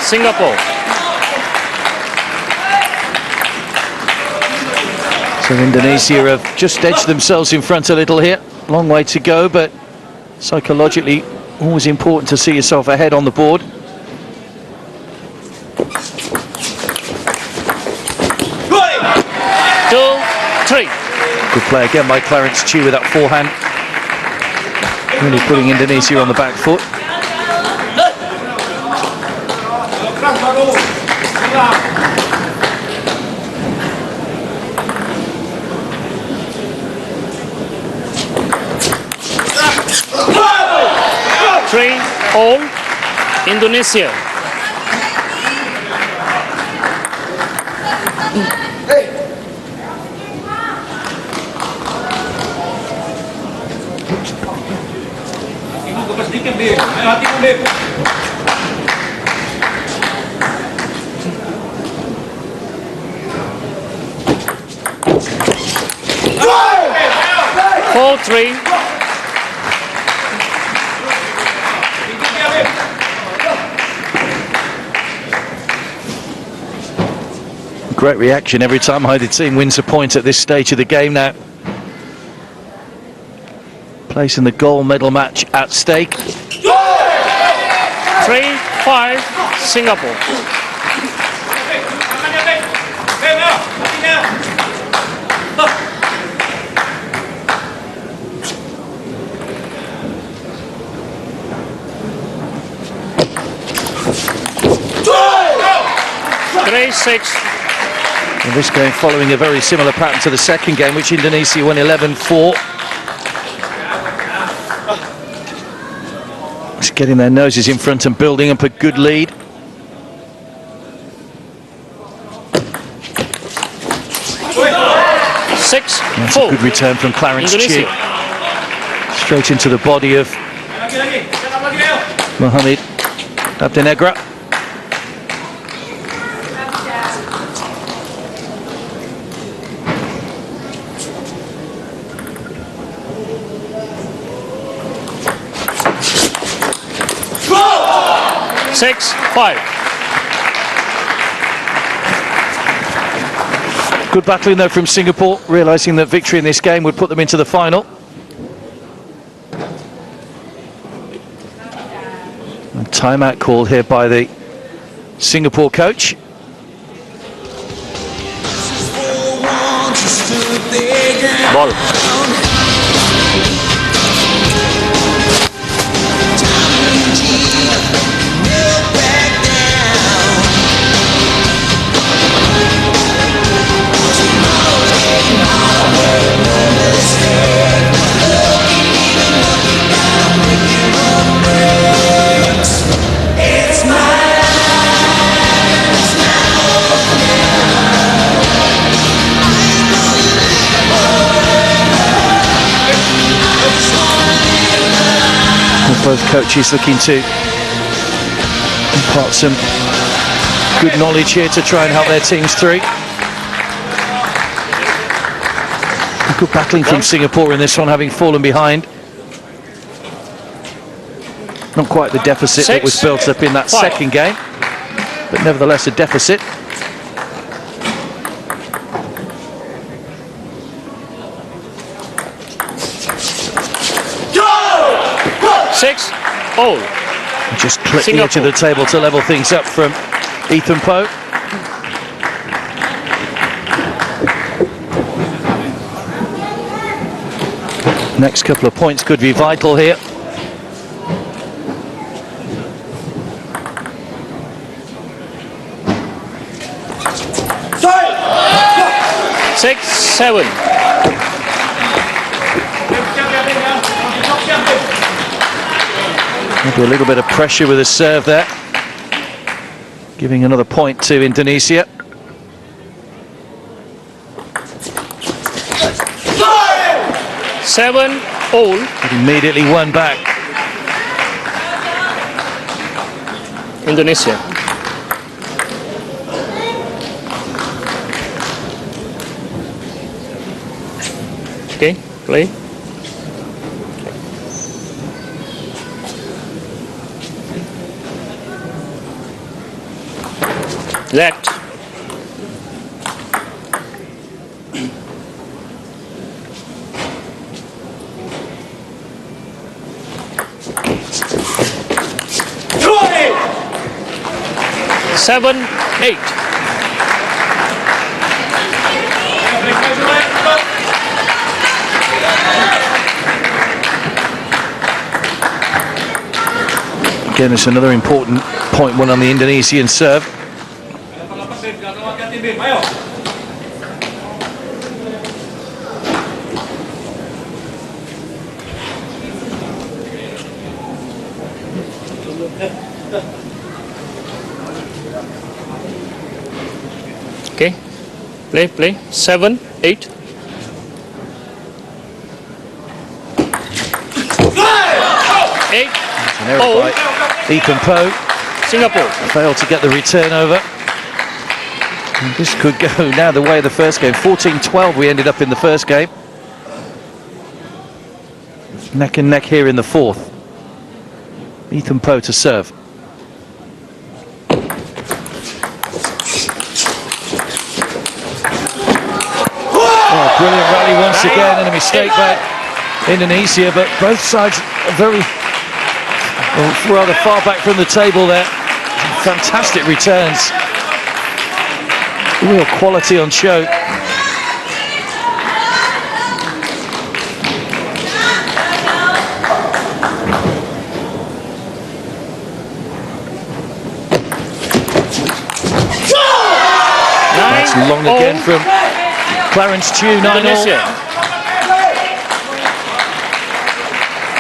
Singapore. So Indonesia have just edged themselves in front a little here. Long way to go, but psychologically always important to see yourself ahead on the board. Two, three. Good play again by Clarence Chiu with that forehand. Really putting Indonesia on the back foot. Three, all. Indonesia. Four, three. Great reaction every time Heidi team wins a point at this stage of the game now. Placing the gold medal match at stake. 3-5, Singapore. Three, 6. And this game following a very similar pattern to the second game, which Indonesia won 11-4. Just getting their noses in front and building up a good lead. Six, That's a 4. good return from Clarence Chiu. Indonesia. Straight into the body of Mohamed Abdenegra. Six, 5. Good battling though from Singapore, realising that victory in this game would put them into the final. And timeout called here by the Singapore coach. Ball. Both coaches looking to impart some good knowledge here to try and help their teams through. Good battling from Singapore in this one, having fallen behind. Not quite the deficit that was built up in that second game, but nevertheless a deficit. Six, all. Just clip the edge of the table to level things up from Ethan Poe. Next couple of points could be vital here. Six, 7. Maybe a little bit of pressure with a serve there, giving another point to Indonesia. Seven, all. But immediately won back. Indonesia. Okay, play. Left. Seven, 8. Again, it's another important point one on the Indonesian serve. Okay, play. 7, 8. Eight. An error by Ethan Poe. Singapore. Failed to get the return over. And this could go now the way of the first game. 14-12 we ended up in the first game. Neck and neck here in the fourth. Ethan Poe to serve. Oh, brilliant rally once again, and a mistake by Indonesia, but both sides are very, well, rather far back from the table there. Fantastic returns. Real quality on show. That's long again from Clarence Chew, 9-all.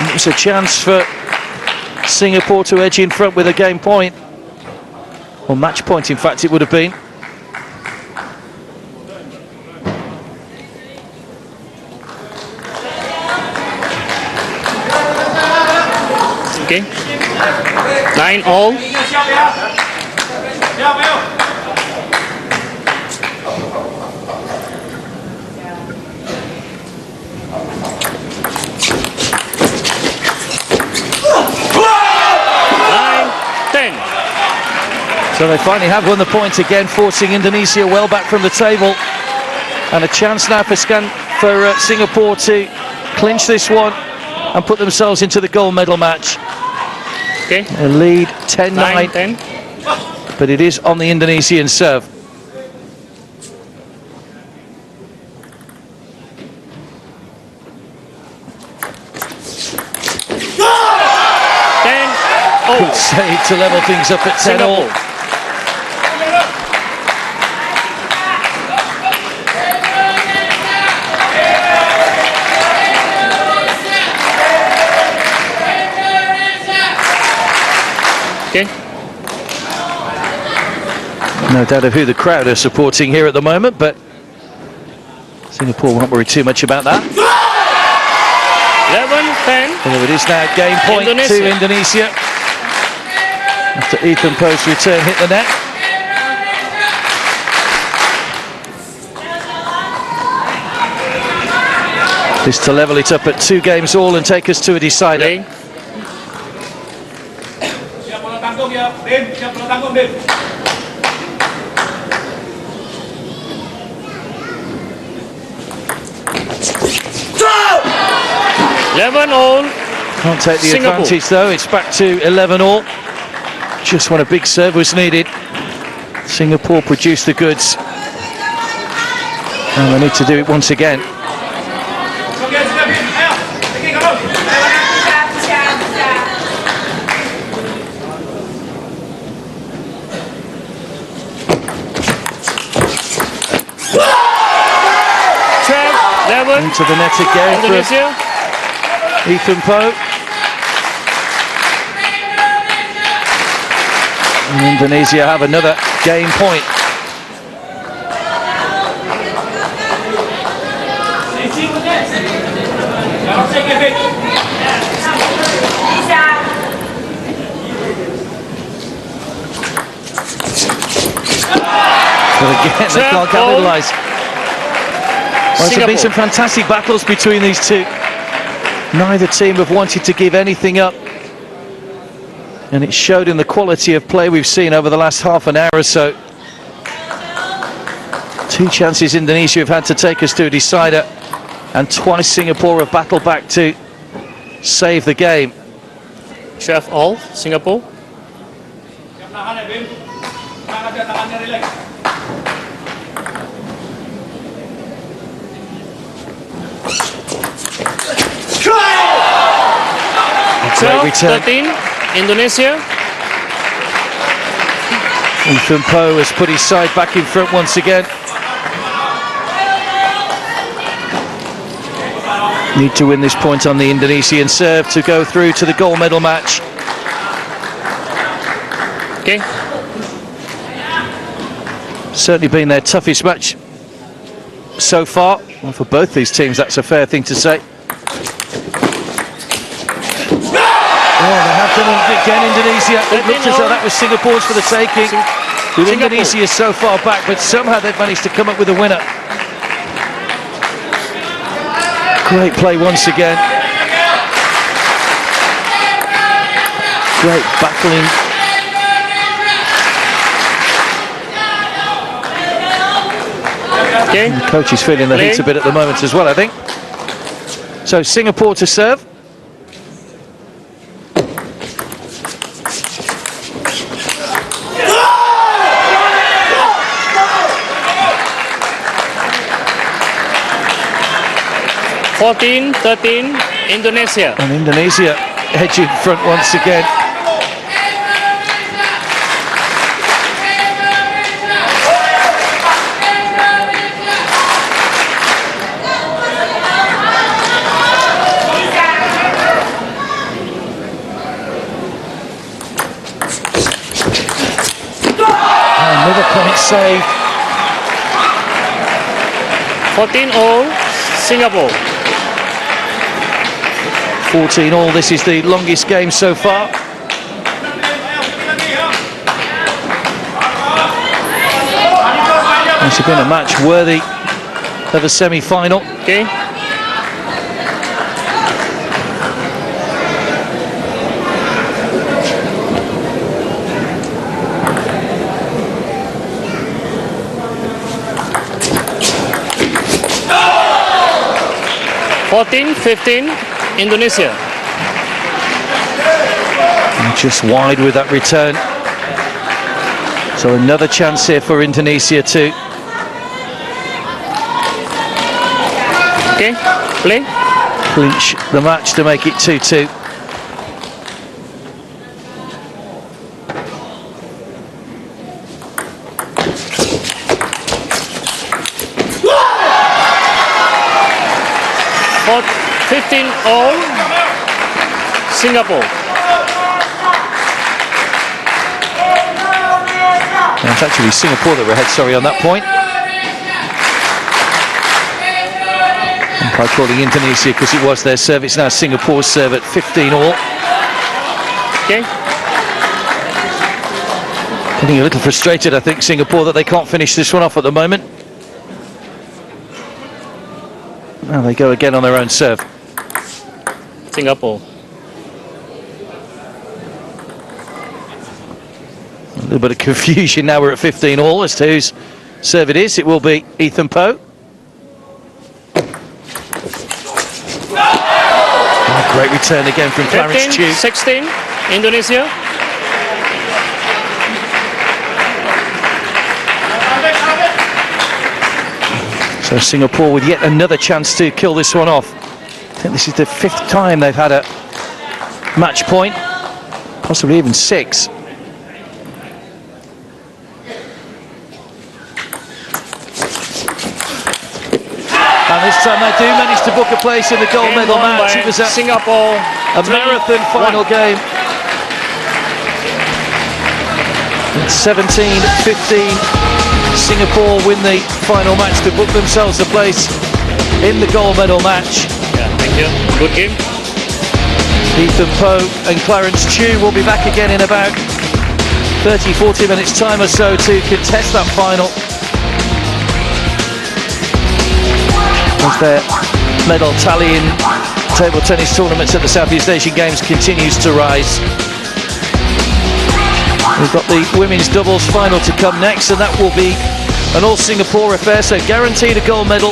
It was a chance for Singapore to edge in front with a game point. Or match point, in fact, it would have been. Okay. 9-all. So they finally have won the point again, forcing Indonesia well back from the table. And a chance now for Singapore to clinch this one and put themselves into the gold medal match. Okay. A lead 10-9, 10. but it is on the Indonesian serve. Good save to level things up at 10-all. Okay. No doubt of who the crowd are supporting here at the moment, but Singapore won't worry too much about that. 11-10. Although it is now game point to Indonesia. After Ethan Poe's return hit the net. This to level it up at 2 games all and take us to a decider. All. Can't take the advantage though, it's back to 11-all. Just when a big serve was needed, Singapore produced the goods. And they need to do it once again. Into the net again for Ethan Poe. And Indonesia have another game point. But again, they can't capitalise. Well, there have been some fantastic battles between these two. Neither team have wanted to give anything up. And it showed in the quality of play we've seen over the last half an hour or so. Two chances Indonesia have had to take us to a decider, and twice Singapore have battled back to save the game. 12 all, Singapore. Great return. 13, Indonesia. Ethan Poe has put his side back in front once again. Need to win this point on the Indonesian serve to go through to the gold medal match. Okay. Certainly been their toughest match so far. Well, for both these teams, that's a fair thing to say. Oh, they have done it again, Indonesia. It looked as though that was Singapore's for the taking. With Indonesia so far back, but somehow they've managed to come up with a winner. Great play once again. Great battling. Okay. The coach is feeling the heat a bit at the moment as well, I think. So Singapore to serve. Fourteen, 13, Indonesia. And Indonesia edging front once again. Another point save. 14 all, Singapore. 14 all, this is the longest game so far. It's been a match worthy of a semi-final. Okay. Fourteen, 15, Indonesia. And just wide with that return. So another chance here for Indonesia to Play. clinch the match to make it 2-2. For 15 all, Singapore. And it's actually Singapore that were ahead, sorry, on that point. By calling Indonesia because it was their serve. It's now Singapore's serve at 15 all. Okay. Getting a little frustrated, I think, Singapore, that they can't finish this one off at the moment. Now they go again on their own serve. Singapore. A little bit of confusion now. We're at 15 all as to whose serve it is. It will be Ethan Poe. Great return again from Clarence 15, Chew. 16, Indonesia. So Singapore with yet another chance to kill this one off. I think this is the 5th time they've had a match point, possibly even 6. And this time they do manage to book a place in the gold medal match. It was a Singapore, a marathon final game. 17-15, Singapore win the final match to book themselves a place in the gold medal match. Yeah, thank you. Good game. Ethan Poe and Clarence Chew will be back again in about 30-40 minutes time or so to contest that final. As their medal tally in table tennis tournaments at the Southeast Asian Games continues to rise. We've got the women's doubles final to come next, and that will be an all-Singapore affair, so guaranteed a gold medal.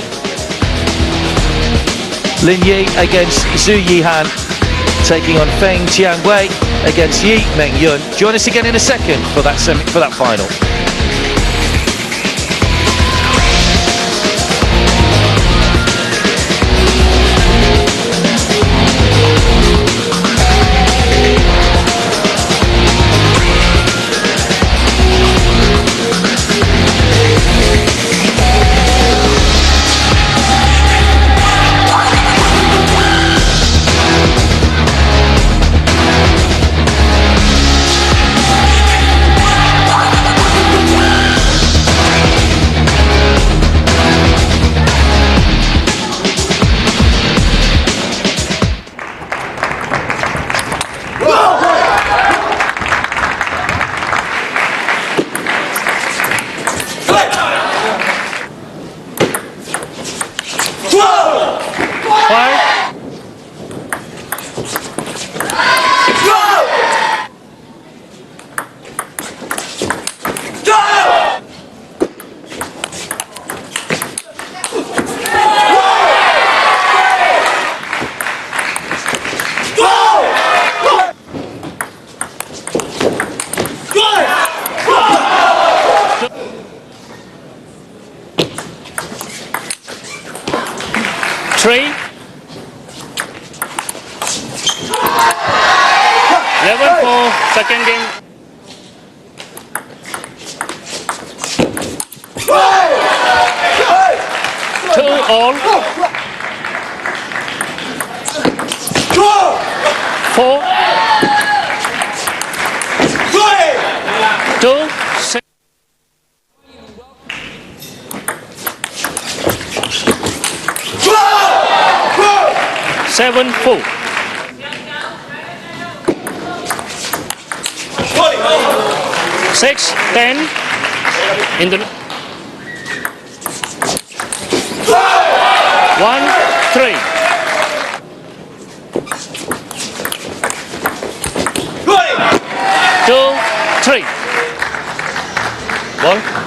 Lin Yi against Zhu Yihan, taking on Feng Tianwei against Yi Mengyun. Join us again in a second for that final. Three. 11-4, second game. Two all. 4. 2. 6. Seven, 4. 6, 10. In the 1, 3. 2, 3. 1.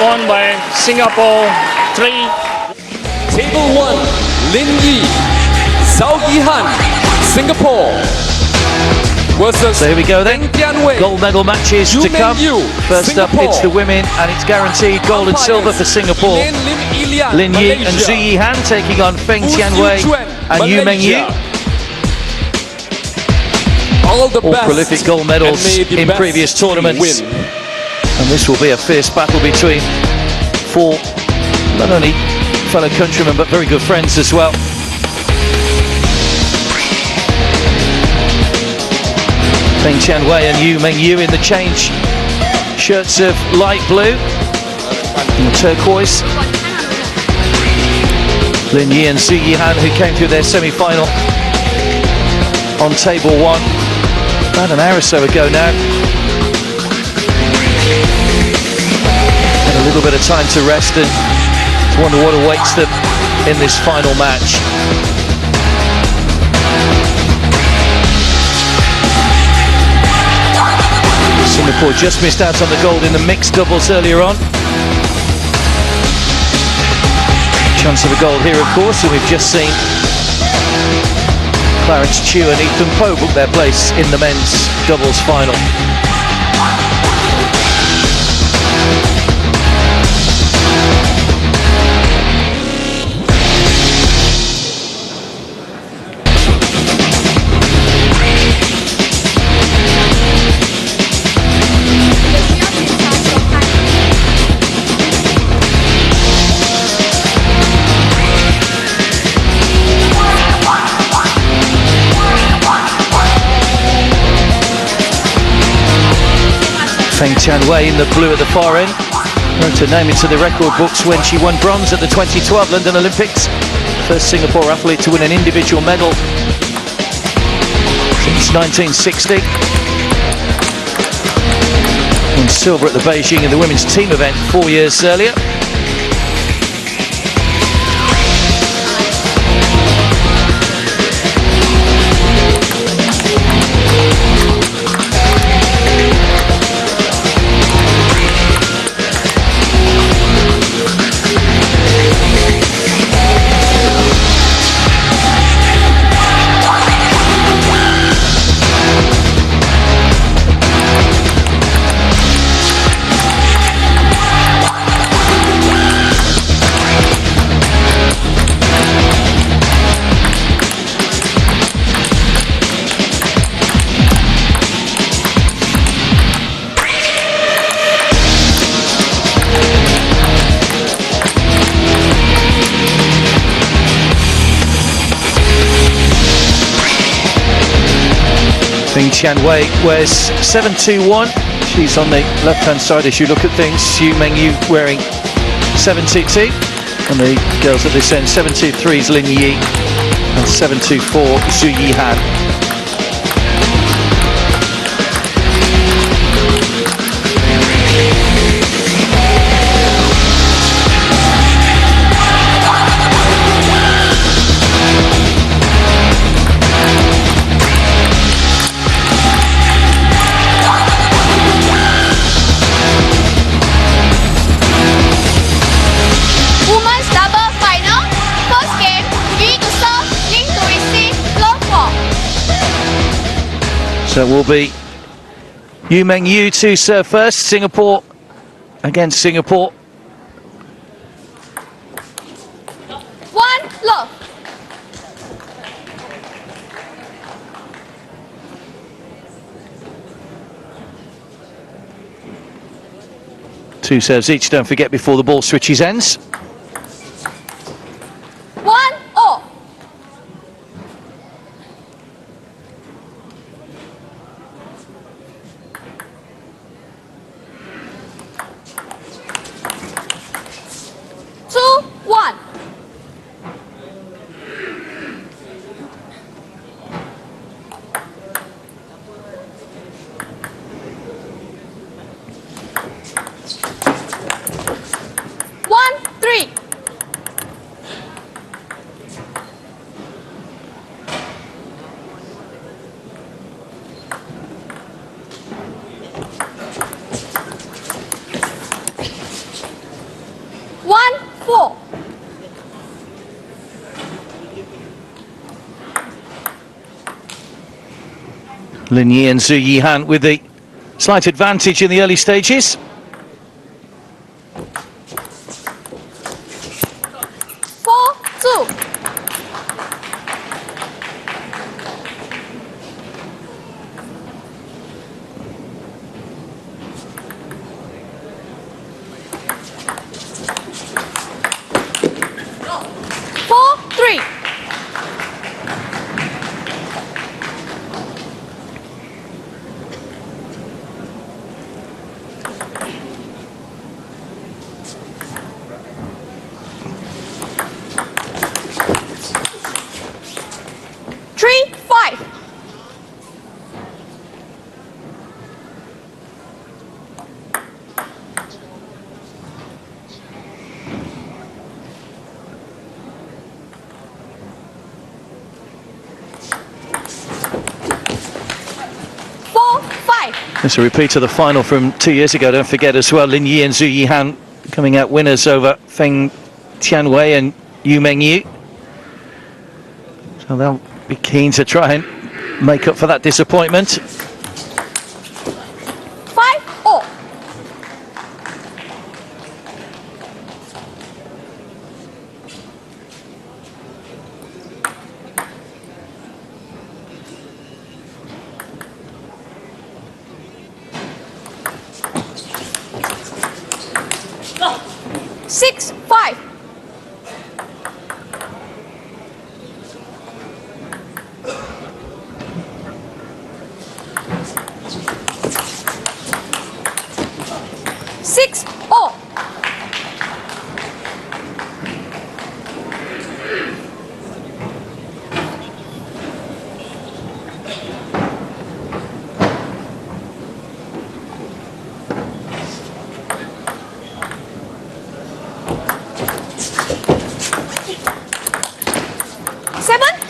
1 by Singapore 3. Table 1, Lin Yi, Zhao Yihan, Singapore versus So here we go then. Feng Tianwei, Gold medal matches Yu to come. Mengyu, First Singapore. up, it's the women, and it's guaranteed gold and silver for Singapore. Lin Yi and Zhu Yihan taking on Feng Tianwei and Yu Mengyu. All the All best prolific gold medals and may the in best previous team tournaments. win. And this will be a fierce battle between four, not only fellow countrymen, but very good friends as well. Feng Tianwei and Yu Mengyu in the change shirts of light blue and turquoise. Lin Yi and Zhu Yihan, who came through their semi-final on table 1 about an hour or so ago now. A little bit of time to rest and wonder what awaits them in this final match. Singapore just missed out on the gold in the mixed doubles earlier on. Chance of a gold here, of course, and we've just seen Clarence Chiu and Ethan Poe book their place in the men's doubles final. Feng Tianwei in the blue at the far end. Wrote her name into the record books when she won bronze at the 2012 London Olympics. First Singapore athlete to win an individual medal since 1960. Won silver at the Beijing in the women's team event 4 years earlier. Feng Tianwei wears 721. She's on the left-hand side as you look at things. Xu Mengyu wearing 722. And the girls at this end, 723 is Lin Yi and 724 Zhu Yihan. So it will be Yu Mengyu to serve first. Singapore against Singapore. One love. Two serves each, don't forget, before the ball switches ends. One all. Lin Yi and Zhu Yihan with the slight advantage in the early stages. It's a repeat of the final from 2 years ago. Don't forget as well, Lin Yi and Zhu Yihan coming out winners over Feng Tianwei and Yu Mengyu. So they'll be keen to try and make up for that disappointment. 5-all. Go. 6-5. Six all.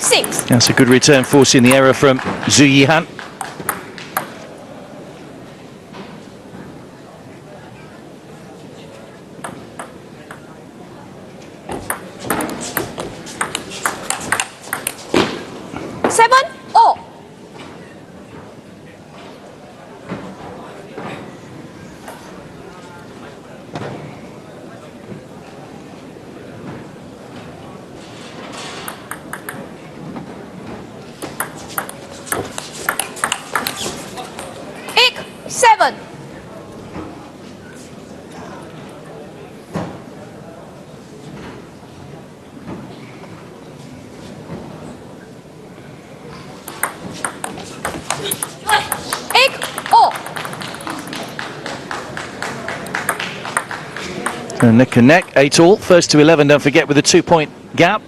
6. That's a good return, forcing the error from Zhu Yihan. Neck and neck, 8-all. First to 11, don't forget, with a 2-point gap.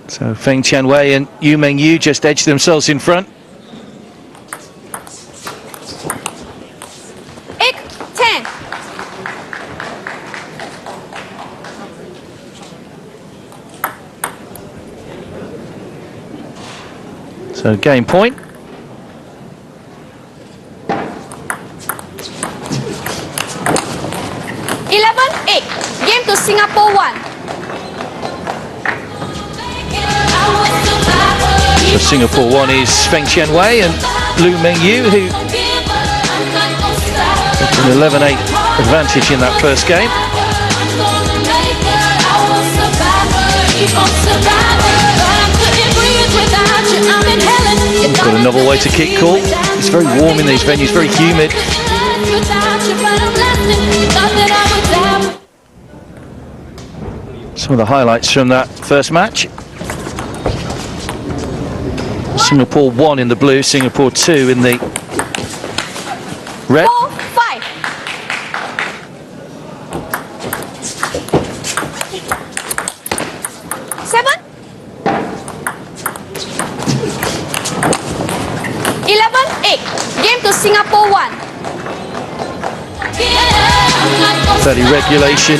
So Feng Tianwei and Yu Mengyu just edged themselves in front. 8-10. So game point. Game to Singapore 1. So Singapore 1 is Feng Tianwei and Lu Mengyu, who took an 11-8 advantage in that first game. We've got a novel way to kick call. It's very warm in these venues, very humid. Some of the highlights from that first match. Singapore 1 in the blue, Singapore 2 in the red. 4-5. Seven. 11-8. Game to Singapore 1. 30 regulation,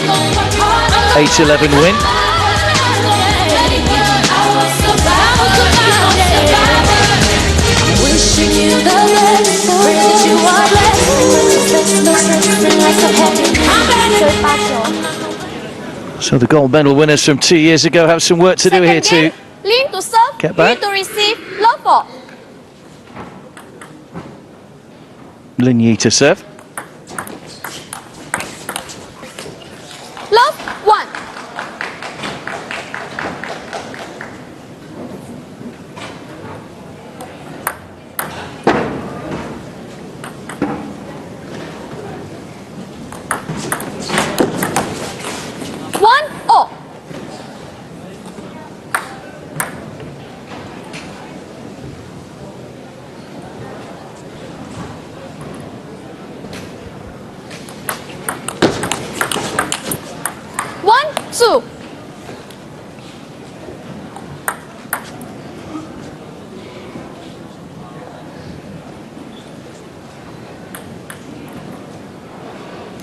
8-11 win. So the gold medal winners from 2 years ago have some work to do here to Lin to serve, get back. Yi to receive, love for. Lin Yi to serve. Love 1.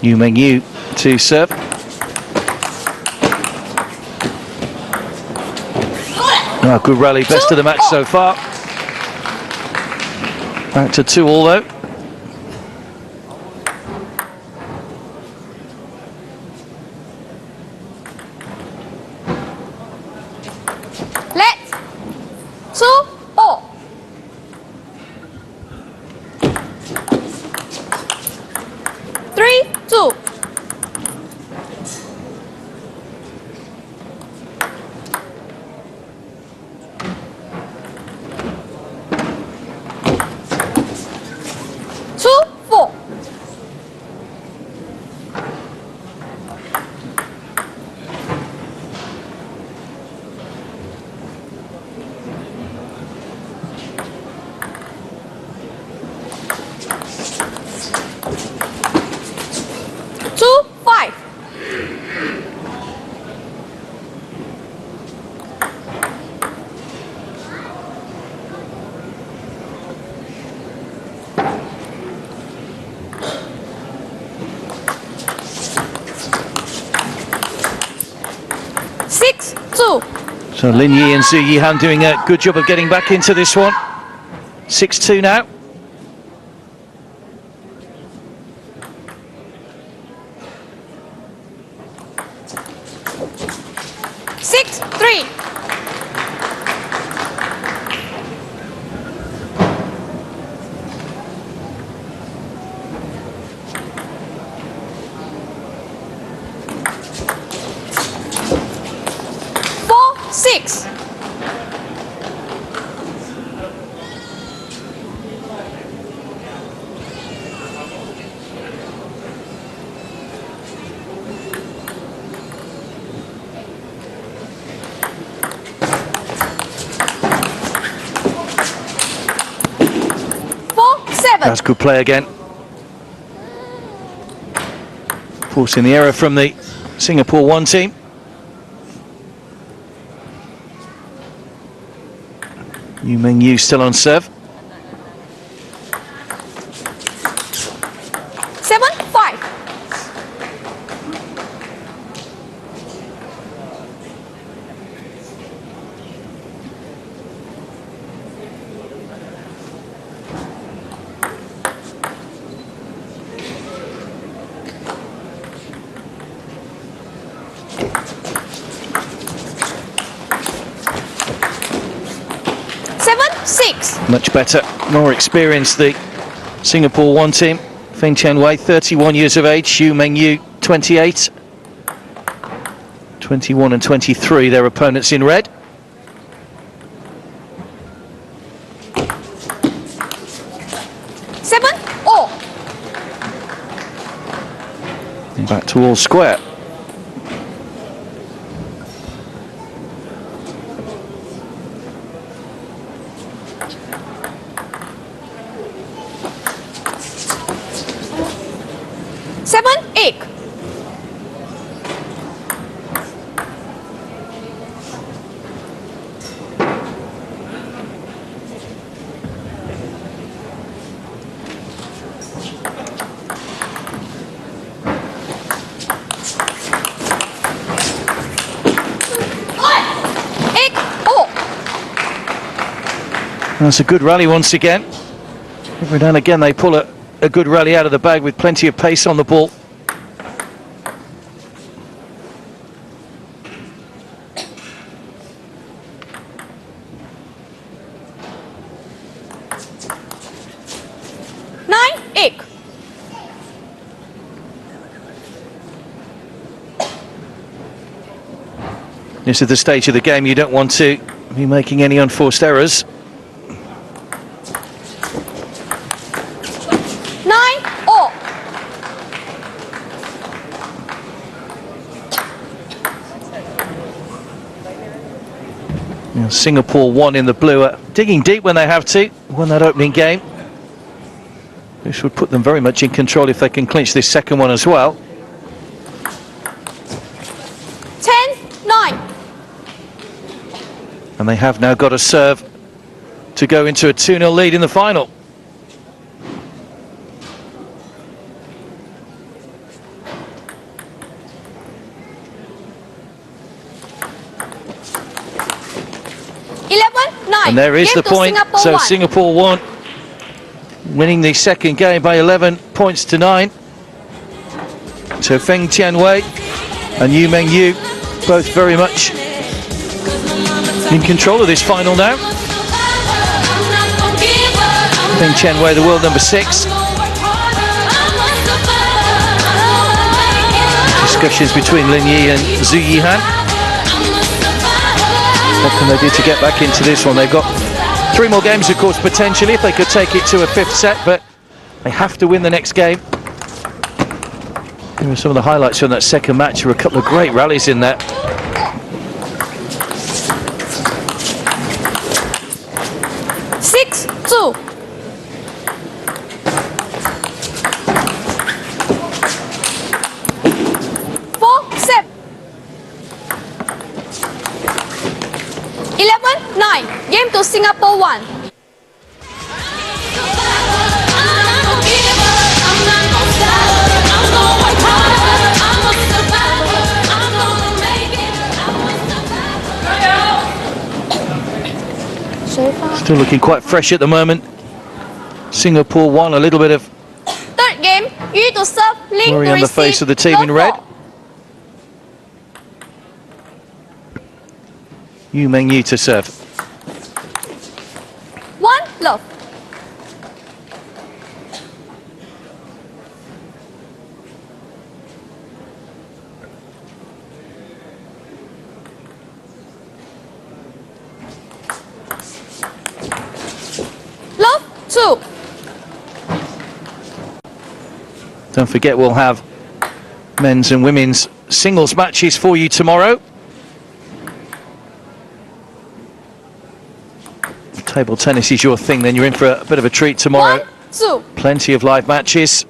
Yu Mengyu to serve. Oh, good rally, best of the match so far. Back to 2-all though. Let's 2-all. Three, 2. So Lin Yi and Zhu Yihan doing a good job of getting back into this one. 6-2 now. Six. That's good play again. Forcing the error from the Singapore 1 team. Yu Mengyu still on serve. 7-5. Much better, more experienced, the Singapore 1 team. Feng Qianwei, 31 years of age. Yu Mengyu, 28. 21 and 23, their opponents in red. Back to all square. That's a good rally once again. Every now and again they pull a good rally out of the bag with plenty of pace on the ball. This is the stage of the game you don't want to be making any unforced errors. 9-all. Singapore 1 in the blue are digging deep when they have to. Won that opening game. This would put them very much in control if they can clinch this second one as well. 10-9. And they have now got a serve to go into a 2-0 lead in the final. And there is the point. So Singapore 1 winning the second game by 11 points to 9. So Feng Qianwei and Yu Mengyu both very much in control of this final now. Feng Qianwei, the world number 6. Discussions between Lin Yi and Zhu Yihan. What can they do to get back into this one? They've got 3 more games, of course, potentially, if they could take it to a 5th set, but they have to win the next game. Here are some of the highlights from that second match. There were a couple of great rallies in there. Six-two. 4-7. 11-9. Game to Singapore 1. Still looking quite fresh at the moment. Singapore 1, a little bit of Third game, you need to serve, link worry to on the receive, face of the team love in red. ball. Yu Meng Yu to serve. 1 love. Love 2. Don't forget, we'll have men's and women's singles matches for you tomorrow. If table tennis is your thing, then you're in for a bit of a treat tomorrow. 1 2. Plenty of live matches,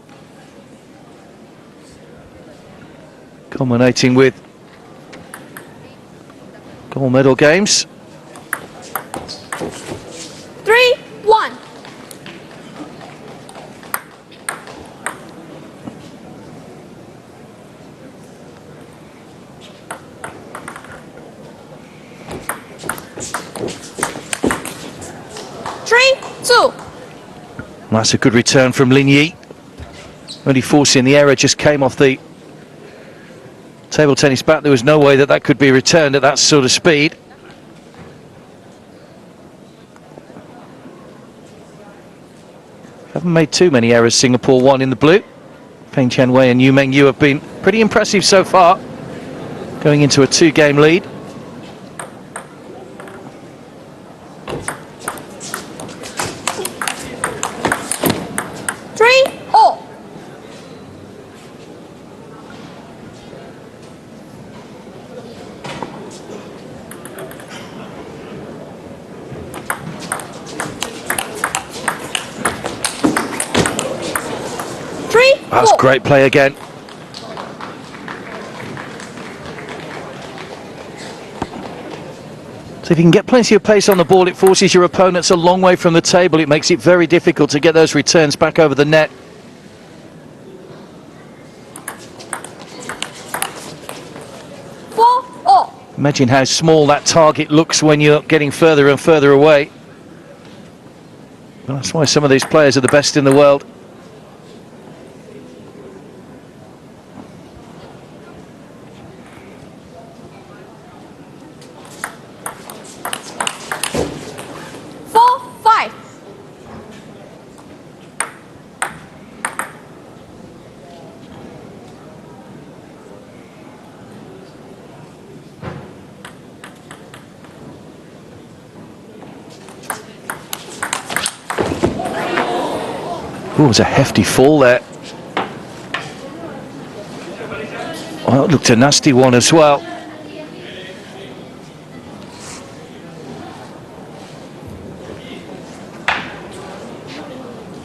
culminating with gold medal games. 3 1. That's a good return from Lin Yi. Only forcing the error just came off the table tennis bat. There was no way that that could be returned at that sort of speed. Haven't made too many errors, Singapore 1 in the blue. Peng Qianwei and Yu Meng Yu have been pretty impressive so far, going into a 2-game lead. That's great play again. So if you can get plenty of pace on the ball, it forces your opponents a long way from the table. It makes it very difficult to get those returns back over the net. Imagine how small that target looks when you're getting further and further away. Well, that's why some of these players are the best in the world. Oh, it was a hefty fall there. Oh, it looked a nasty one as well.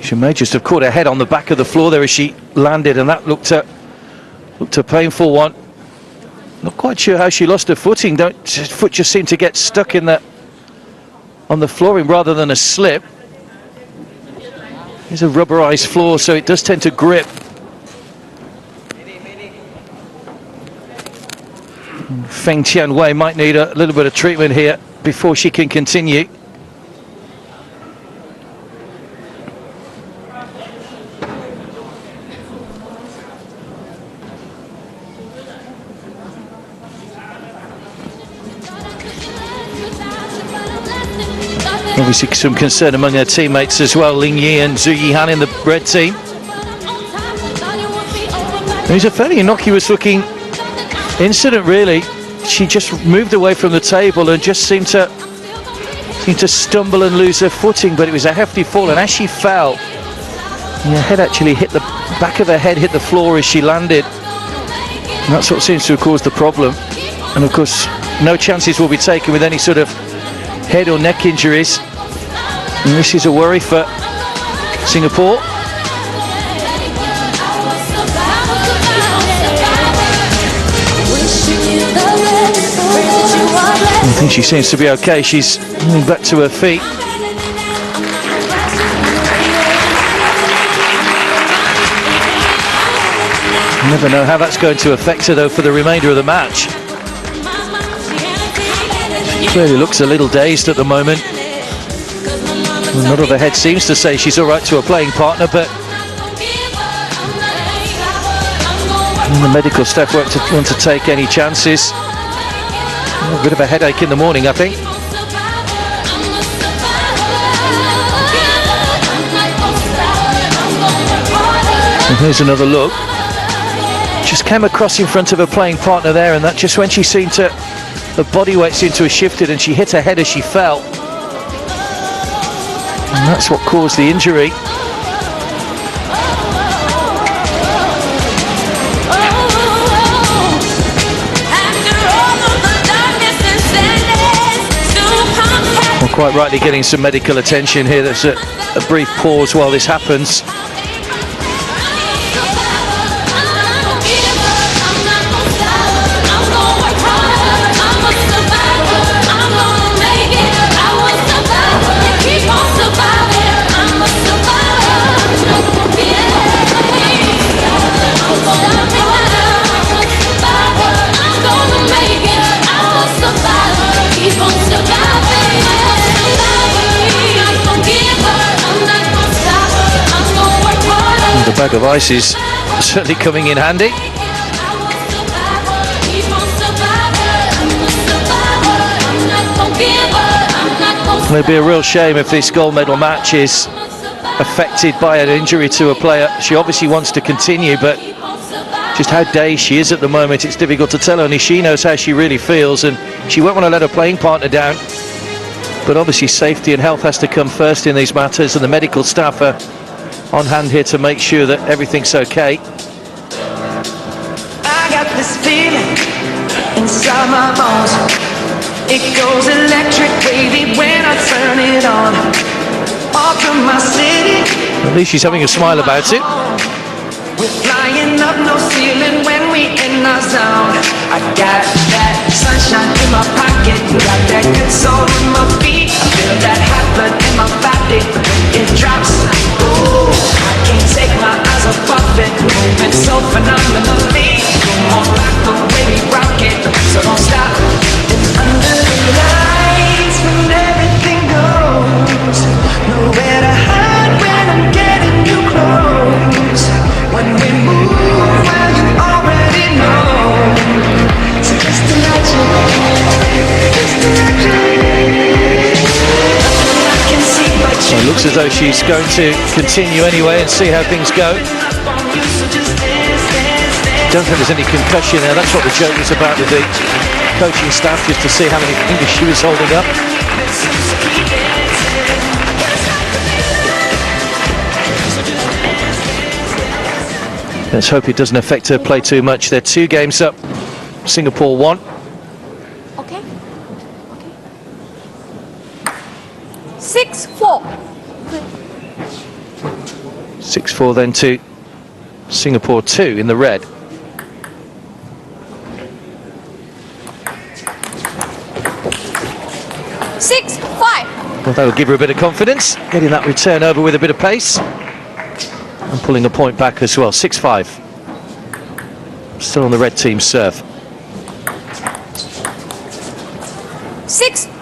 She may just have caught her head on the back of the floor there as she landed, and that looked a painful one. Not quite sure how she lost her footing. Her foot just seemed to get stuck in on the flooring rather than a slip. It's a rubberized floor, so it does tend to grip. Peng Qianwei might need a little bit of treatment here before she can continue. Obviously some concern among her teammates as well, Ling Yi and Zhu Yihan in the red team. It was a fairly innocuous looking incident really. She just moved away from the table and just seemed to stumble and lose her footing, but it was a hefty fall, and as she fell, her head actually hit the back of her head, hit the floor as she landed. And that's what seems to have caused the problem. And of course, no chances will be taken with any sort of head or neck injuries. And this is a worry for Singapore. I think she seems to be okay. She's moving back to her feet. You never know how that's going to affect her though for the remainder of the match. She clearly looks a little dazed at the moment. None of the head seems to say she's all right to a playing partner, but the medical staff won't want to take any chances. A bit of a headache in the morning, I think. And here's another look. Just came across in front of her playing partner there, and that just when she seemed to, her body weight seemed to have shifted and she hit her head as she fell. And that's what caused the injury. Well, quite rightly getting some medical attention here. There's a brief pause while this happens. The bag of ice is certainly coming in handy. It'll be a real shame if this gold medal match is affected by an injury to a player. She obviously wants to continue, but just how dazed she is at the moment, it's difficult to tell. Only she knows how she really feels, and she won't want to let her playing partner down. But obviously safety and health has to come first in these matters, and the medical staff are on hand here to make sure that everything's okay. I got this feeling inside my bones. It goes electric wavy when I turn it on. Off from my city. At least she's having a smile about it. We're flying up no ceiling when we in our zone. I got that sunshine in my pocket, got that good soul in my feet. I feel that hot blood in my body, it drops. Ooh, I can't take my eyes off it, moving so phenomenally. Come on, rock the way we rock it, so don't stop. It's under the lights when everything goes. Nowhere to hide when I'm getting you close. When we move, well, you already know. So just imagine, I can see but you. Well, it looks as though she's going to continue anyway and see how things go. Don't think there's any concussion there. That's what the joke was about with the coaching staff, just to see how many fingers she was holding up. Let's hope it doesn't affect her play too much. They're 2 games up, Singapore 1. Okay. 6-4. 6-4 then to Singapore 2 in the red. Well, that'll give her a bit of confidence, getting that return over with a bit of pace. And pulling a point back as well, 6-5. Still on the red team's serve. 6-0.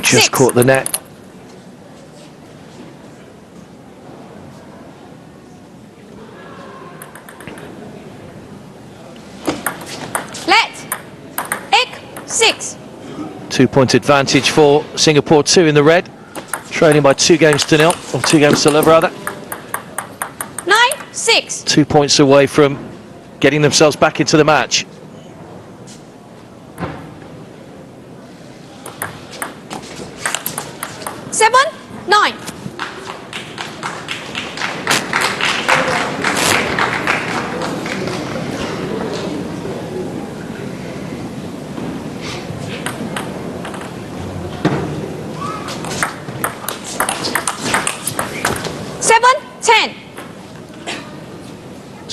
Just caught the net. Let 6. 2-point advantage for Singapore 2 in the red, trailing by 2 games to nil, or 2 games to love rather. 9-6. 2 points away from getting themselves back into the match. 7-9.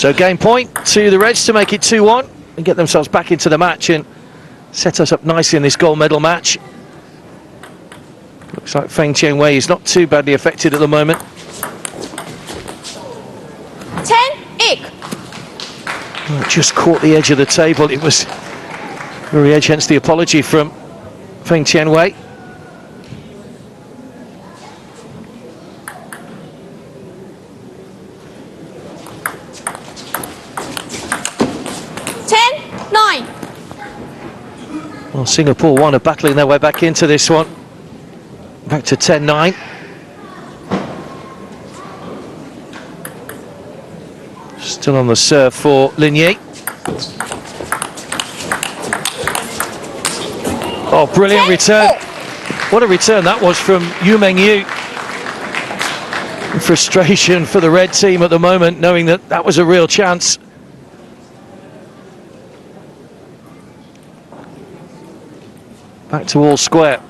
So game point to the Reds to make it 2-1 and get themselves back into the match and set us up nicely in this gold medal match. Looks like Feng Tianwei is not too badly affected at the moment. 10-8. Well, it just caught the edge of the table. It was very edge, hence the apology from Feng Tianwei. Well, Singapore 1 are battling their way back into this one. Back to 10-9. Still on the serve for Lin Yi. Oh, brilliant return. What a return that was from Yu Mengyu. Frustration for the red team at the moment, knowing that that was a real chance. Back to all square.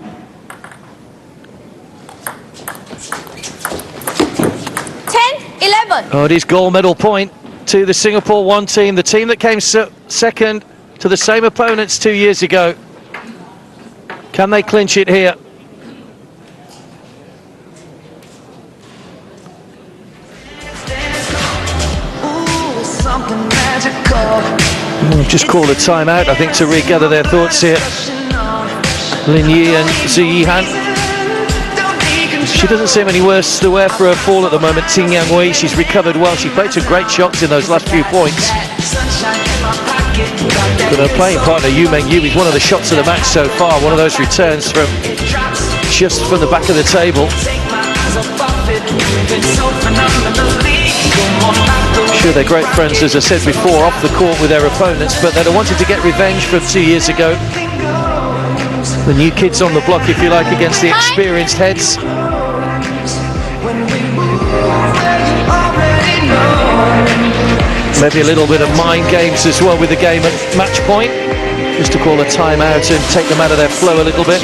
Oh, it is gold medal point to the Singapore 1 team, the team that came second to the same opponents 2 years ago. Can they clinch it here? We'll just call a timeout, I think, to regather their thoughts here. Lin Yi and Zhu Yihan. She doesn't seem any worse the wear for her fall at the moment. Ting Yang Wei, she's recovered well. She played some great shots in those last few points. But her playing partner Yu Mengyu is one of the shots of the match so far. One of those returns from just from the back of the table. Sure, they're great friends, as I said before, off the court with their opponents, but they'd have wanted to get revenge from 2 years ago. The new kids on the block, if you like, against the experienced heads. Maybe a little bit of mind games as well with the game at match point, just to call a timeout and take them out of their flow a little bit.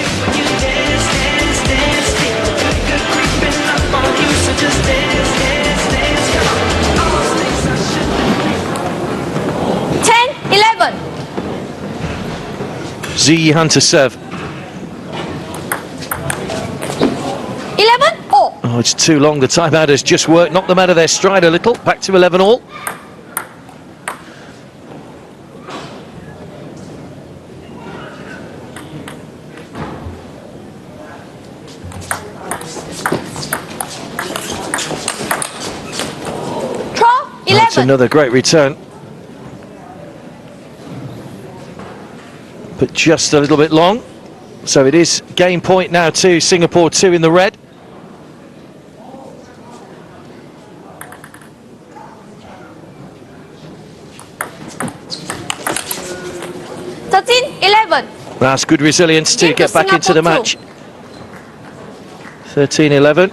Zhu Yihan to serve. 11 all. Oh, it's too long. The timeout has just worked, knocked them out of their stride a little. Back to 11 all. Draw 11. That's another great return. But just a little bit long. So it is game point now to Singapore 2 in the red. That's good resilience to get back into the match. 13-11.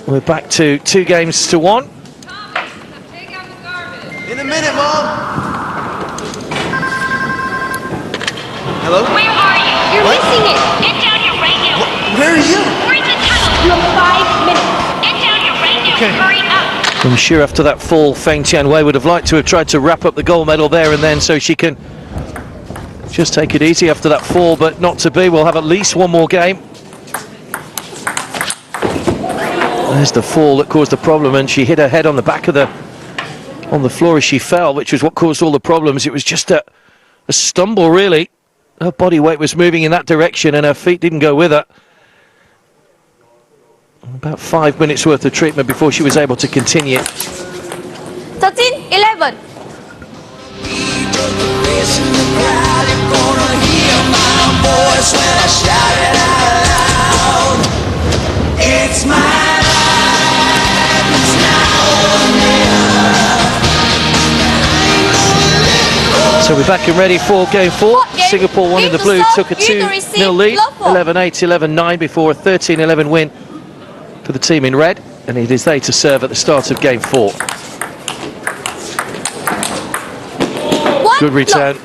We're back to 2 games to 1. In a minute, Mom. Hello? Where are you? You're What? missing it. Get down here right now. Where are you? We're in the tunnel. You have 5 minutes. Get down here right now. Okay. Hurry up. I'm sure after that fall, Feng Tianwei would have liked to have tried to wrap up the gold medal there and then, so she can just take it easy after that fall, but not to be. We'll have at least one more game. There's the fall that caused the problem, and she hit her head on the back of on the floor as she fell, which was what caused all the problems. It was just a stumble, really. Her body weight was moving in that direction, and her feet didn't go with her. About 5 minutes worth of treatment before she was able to continue. 13-11. So we're back and ready for game 4. Game. Singapore 1 in the Game to blue solve, took a you to 2-0 receive, lead. love for. 11-8, 11-9 before a 13-11 win for the team in red. And it is they to serve at the start of game 4. Good return.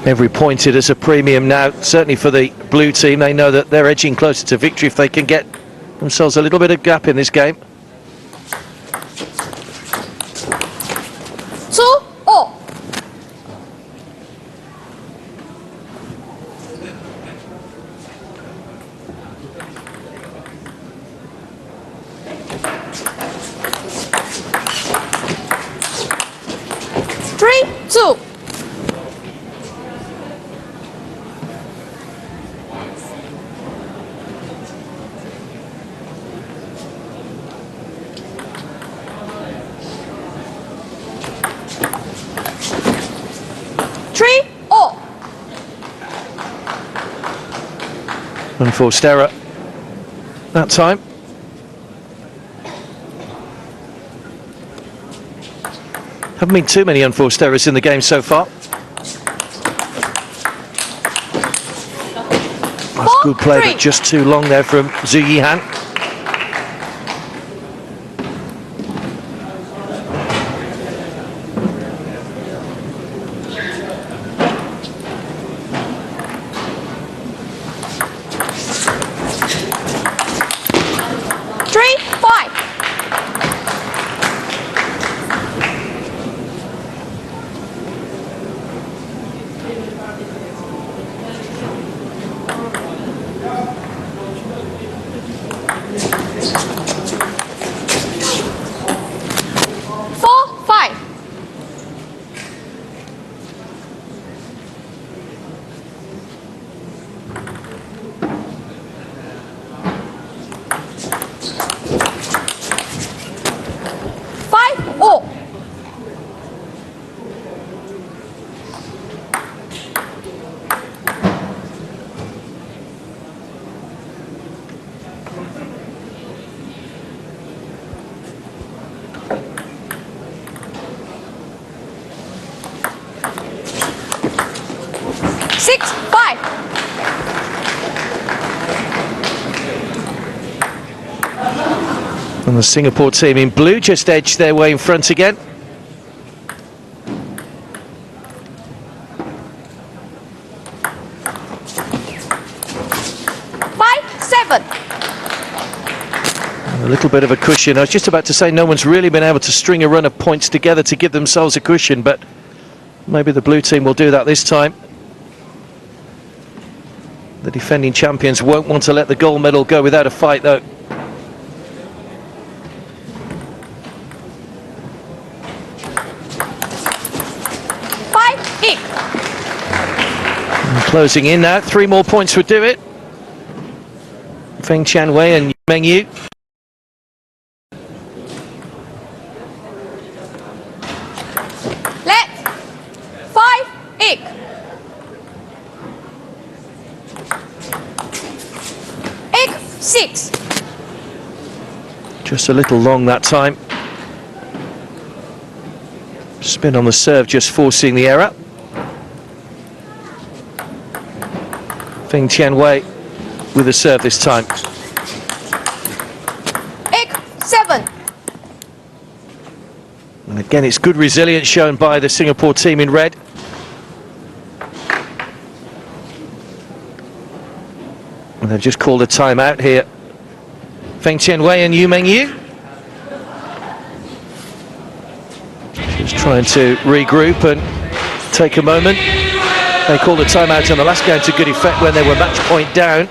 Every point it is a premium now, certainly for the blue team. They know that they're edging closer to victory if they can get themselves a little bit of gap in this game. 2-0. Three, two. Unforced error that time. Haven't been too many unforced errors in the game so far. That's good play, but just too long there from Zhu Yihan. And the Singapore team in blue just edged their way in front again. A little bit of a cushion. I was just about to say no one's really been able to string a run of points together to give themselves a cushion, but maybe the blue team will do that this time. The defending champions won't want to let the gold medal go without a fight, though. And closing in now, 3 more points would do it. Feng Tianwei and Meng Yu. Just a little long that time. Spin on the serve, just forcing the error. Feng Tianwei with the serve this time. 8-7. And again, it's good resilience shown by the Singapore team in red. And they've just called a timeout here. Feng Tianwei and Meng Yu. Just trying to regroup and take a moment. They called a timeout in the last game to good effect when they were match point down.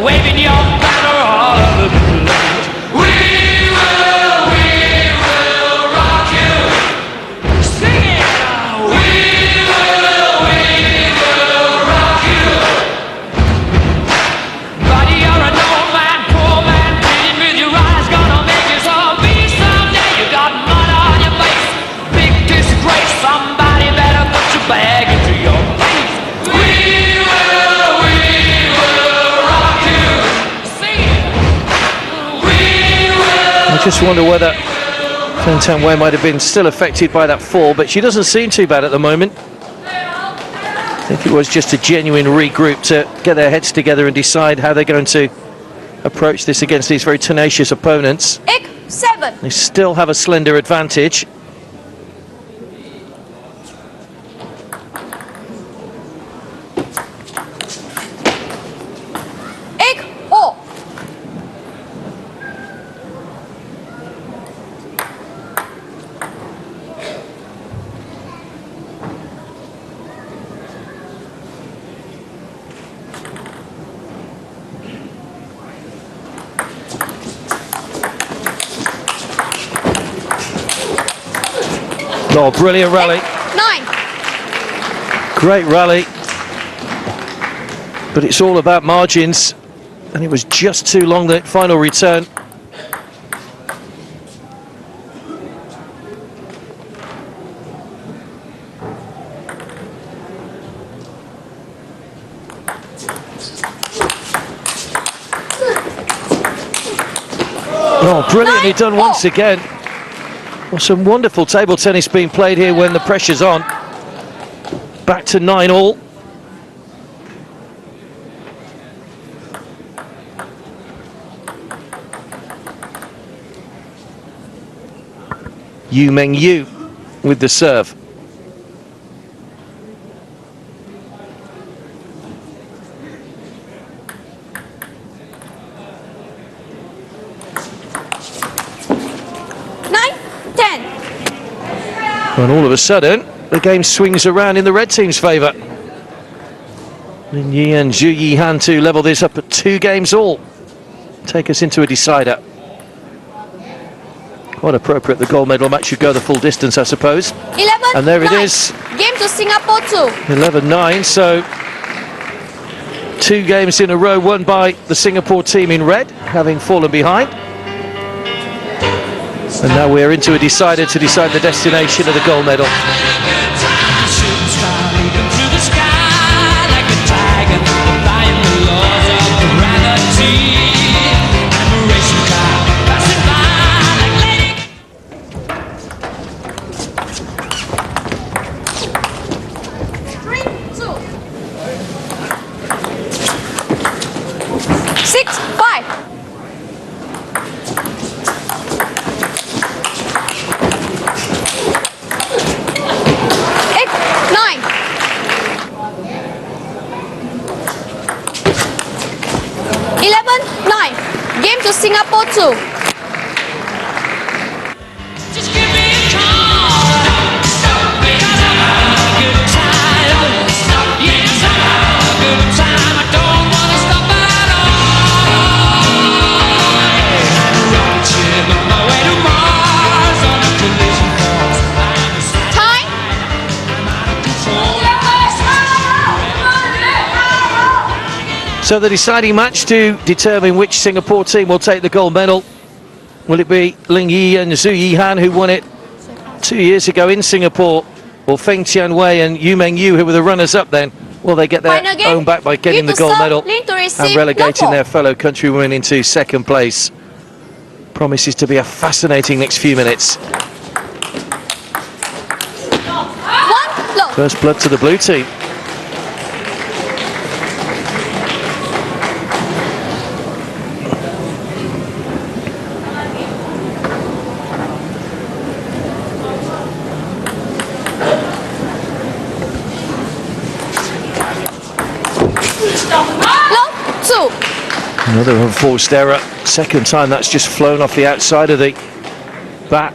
Waving your banner all over the place. We will rock you. Sing it now. We will rock you. Buddy, you're an old man, poor man, pleading with your eyes, gonna make you so be someday. You got mud on your face, big disgrace. Somebody better put your bag into your face. I just wonder whether Feng Tianwei might have been still affected by that fall, but she doesn't seem too bad at the moment. I think it was just a genuine regroup to get their heads together and decide how they're going to approach this against these very tenacious opponents. 8-7. They still have a slender advantage. Oh, brilliant rally. 9. Great rally. But it's all about margins. And it was just too long, the final return. Oh, brilliantly done once again. Well, some wonderful table tennis being played here when the pressure's on. Back to 9-all. Yu with the serve. And all of a sudden, the game swings around in the red team's favour. Lin Yi and Zhu Yihan to level this up at 2 games all. Take us into a decider. Quite appropriate, the gold medal match should go the full distance, I suppose. 11. And there it is. Game to Singapore 2. 11-9, so 2 games in a row won by the Singapore team in red, having fallen behind. And now we're into a decider to decide the destination of the gold medal. Singapore 2. Just give me a call, because I'm having a good time. Yes, I'm having a good time. I don't want to stop at all. Rocket ship on my way to Mars on a collision course. Time. I'm out of control. So the deciding match to determine which Singapore team will take the gold medal. Will it be Lin Yi and Zhu Yihan, who won it 2 years ago in Singapore, or Feng Tianwei and Yu, who were the runners-up then? Will they get their own back by getting the gold medal and relegating their fellow countrywomen into second place? Promises to be a fascinating next few minutes. First blood to the blue team. Another unforced error. Second time that's just flown off the outside of the bat.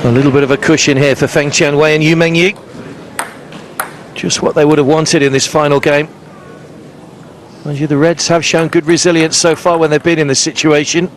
A little bit of a cushion here for Feng Tianwei and Yu Mengyu. Just what they would have wanted in this final game. Mind you, the Reds have shown good resilience so far when they've been in this situation. 2-4.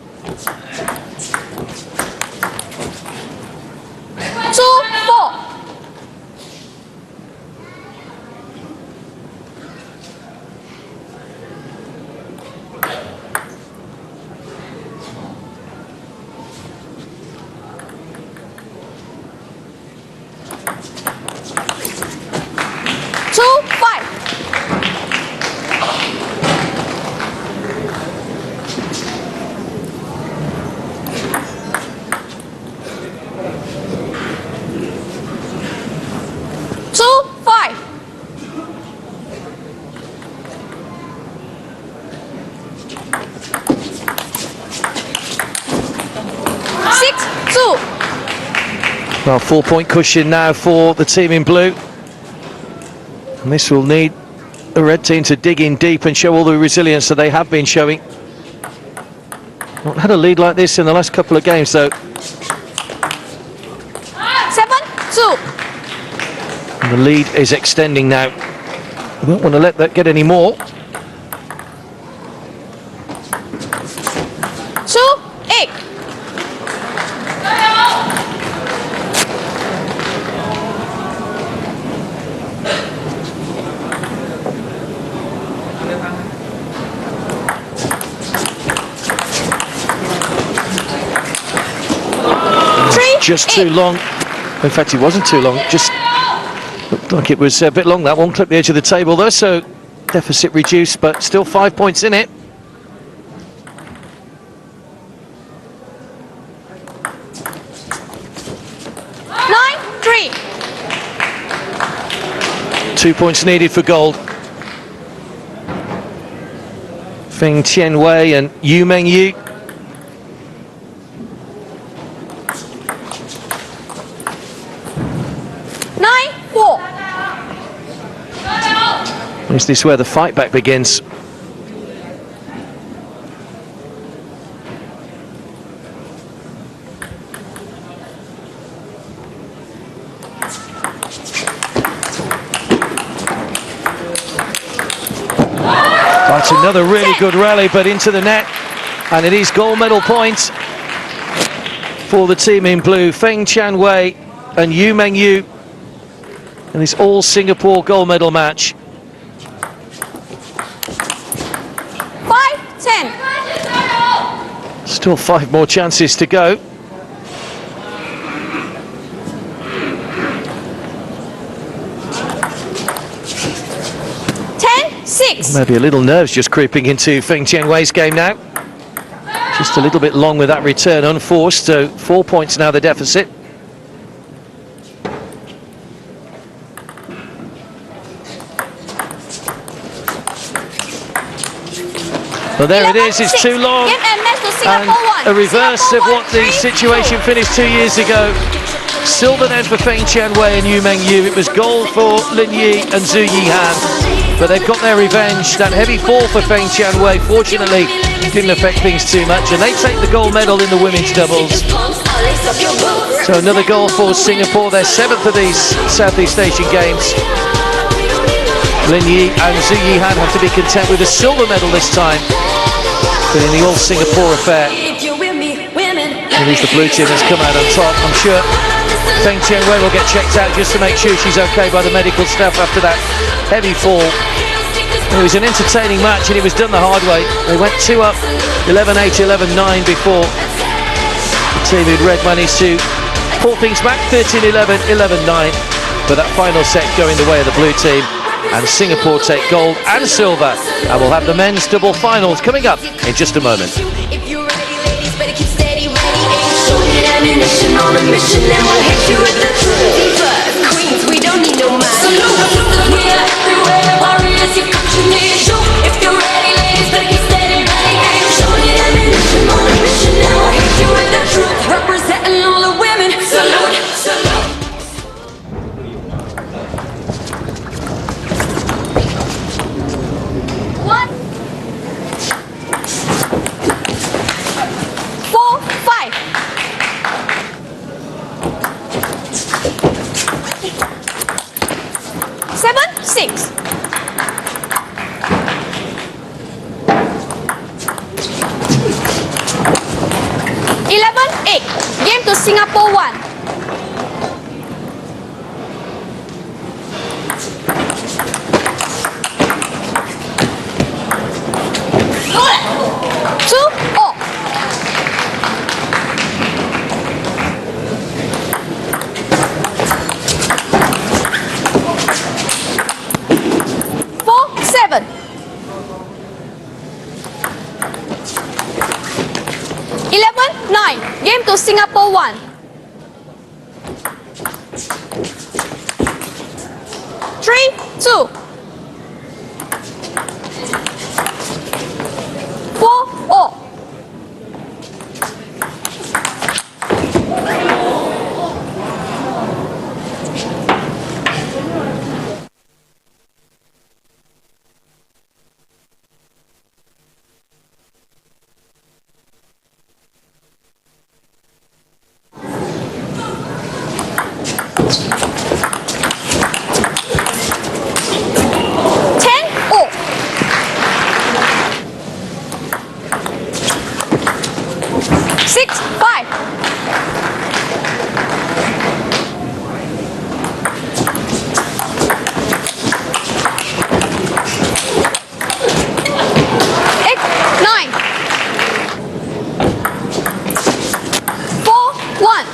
Well, 4-point cushion now for the team in blue. And this will need the red team to dig in deep and show all the resilience that they have been showing. Not had a lead like this in the last couple of games, though. 7-2. And the lead is extending now. We don't want to let that get any more. 2-8. Just too long. In fact, it wasn't too long. Just looked like it was a bit long. That one clipped the edge of the table though, so deficit reduced, but still 5 points in it. Nine, 3. 2 points needed for gold. Feng Tianwei and Yu Mengyu. Is this where the fight back begins? That's another really good rally, but into the net, and it is gold medal points for the team in blue. Feng Tianwei and Yu Mengyu in this all Singapore gold medal match. 5-10. Still 5 more chances to go. Maybe a little nerves just creeping into Feng Tianwei's game now. Just a little bit long with that return, unforced, so 4 points now the deficit. Well, there it is, it's too long. And a reverse of what the situation finished 2 years ago. Silver then for Feng Tianwei and Yu Mengyu. It was gold for Lin Yi and Zhu Yihan. But they've got their revenge. That heavy fall for Feng Tianwei, fortunately, didn't affect things too much. And they take the gold medal in the women's doubles. So another gold for Singapore, their 7th of these Southeast Asian Games. Lin Yi and Zhu Yihan have to be content with a silver medal this time. But in the all Singapore affair, it is the blue team that's come out on top. I'm sure Feng Tianwei will get checked out just to make sure she's okay by the medical staff after that heavy fall. It was an entertaining match and it was done the hard way. They went 2 up, 11-8, 11-9 before the team in red managed to pull things back, 13-11, 11-9. But that final set going the way of the blue team, and Singapore take gold and silver, and we'll have the men's double finals coming up in just a moment. If you're ready, ladies, better keep steady, ready. Show me ammunition on a mission, and we'll hit you with the truth. Divas, queens, we don't need no man. Salute, we are everywhere. Warriors, you got your nation. If you're ready, ladies, better keep steady, ready. Show me ammunition on a mission, and we'll hit you with the truth. Representing all the women. Salute, salute. 7-6. 11-8. Game to Singapore 1. 2-all. 4-7. 11-9. Game to Singapore 1. 3-2. 4-all. 10-all. 6-5. 8-9. 4-1.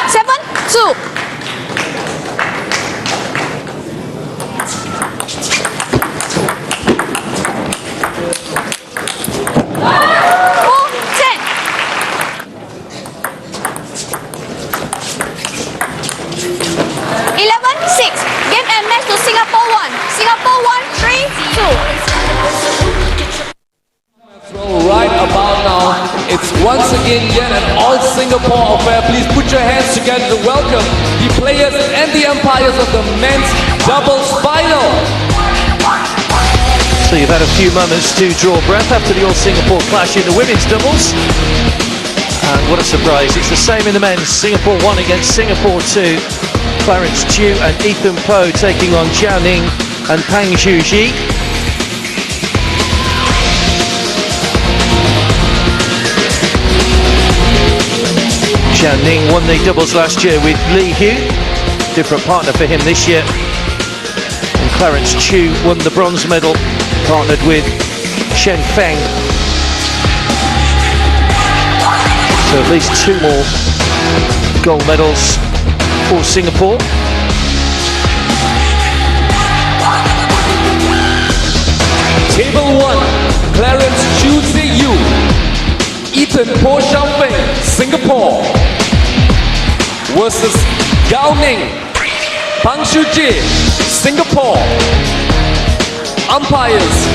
7-2. 4-10. 11-6. Game and match to Singapore 1. Singapore 1, 3-2. Well, right about now, it's once again yet an all Singapore affair. Please put your hands together to welcome the players and the umpires of the men's doubles final. So you've had a few moments to draw breath after the All-Singapore clash in the women's doubles. And what a surprise, it's the same in the men's. Singapore 1 against Singapore 2. Clarence Chiu and Ethan Poe taking on Zhao Ning and Pang Zhuji. Zhao Ning won the doubles last year with Li Hu, different partner for him this year. And Clarence Chiu won the bronze medal, partnered with Shen Feng. So at least 2 more gold medals for Singapore. Table 1, Clarence Chiu Yu, Ethan Po Xiaofei, Singapore, versus Gao Ning, Pang Shuji, Singapore. Umpires,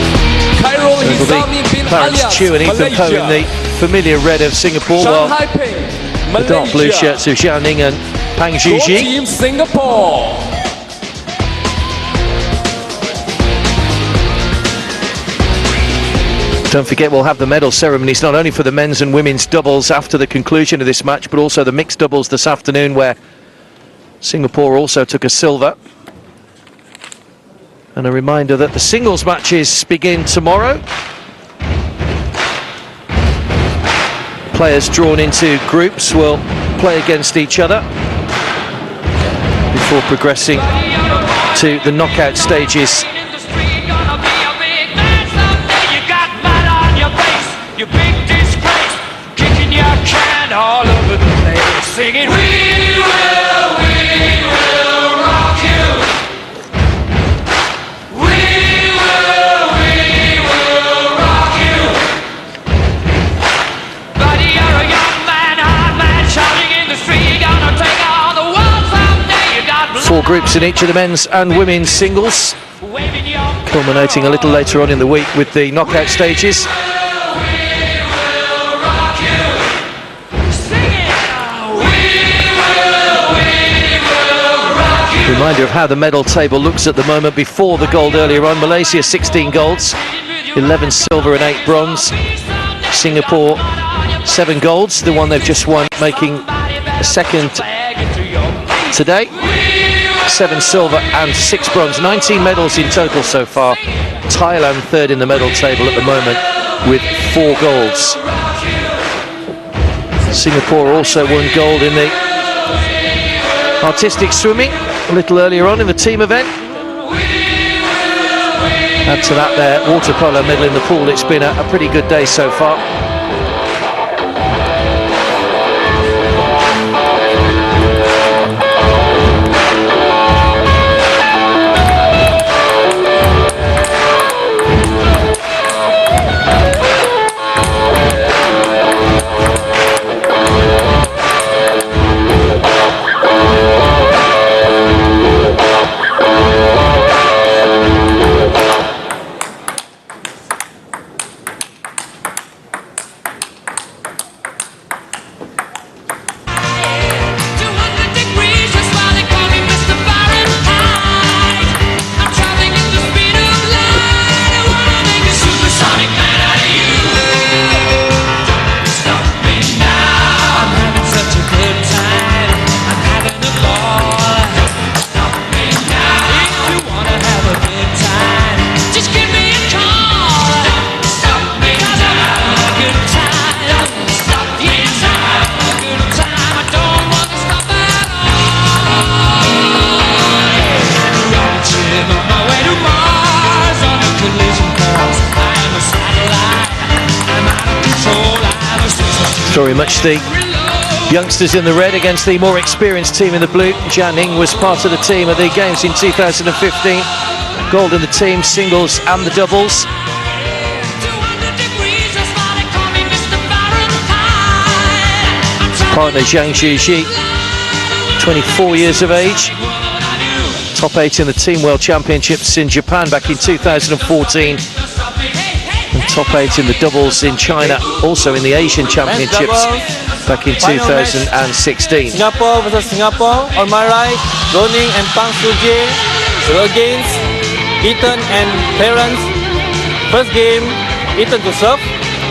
Khairul It'll Hizami bin be Clarence Alias, Chiu and Ethan Poe in the familiar red of Singapore, while Shanghai Ping, the dark blue Malaysia. shirts of Zhao Ning and Pang Your Zhuji. team Singapore. Don't forget, we'll have the medal ceremonies not only for the men's and women's doubles after the conclusion of this match, but also the mixed doubles this afternoon, where Singapore also took a silver. And a reminder that the singles matches begin tomorrow. Players drawn into groups will play against each other before progressing to the knockout stages. You big disgrace, kicking your can all over the place, singing, we will rock you. We will rock you. Buddy, you're a young man, hard man, shouting in the street, gonna take on the world someday. You got 4 groups in each of the men's and women's singles, waving your culminating a little later on in the week with the knockout stages. Reminder of how the medal table looks at the moment before the gold earlier on. Malaysia 16 golds, 11 silver and 8 bronze. Singapore 7 golds, the one they've just won, making a second today. 7 silver and 6 bronze, 19 medals in total so far. Thailand third in the medal table at the moment with 4 golds. Singapore also won gold in the artistic swimming a little earlier on in the team event. Add to that their water polo medal in the pool. It's been a pretty good day so far. Very much the youngsters in the red against the more experienced team in the blue. Jianing was part of the team at the games in 2015. Gold in the team singles and the doubles. Partner Zhang Zhizhi, 24 years of age. Top 8 in the Team World Championships in Japan back in 2014. And top 8 in the doubles in China, also in the Asian Championships back in 2016. Singapore versus Singapore. On my right, Roning and Pang Sujie against Ethan and Terence. First game, Ethan to serve,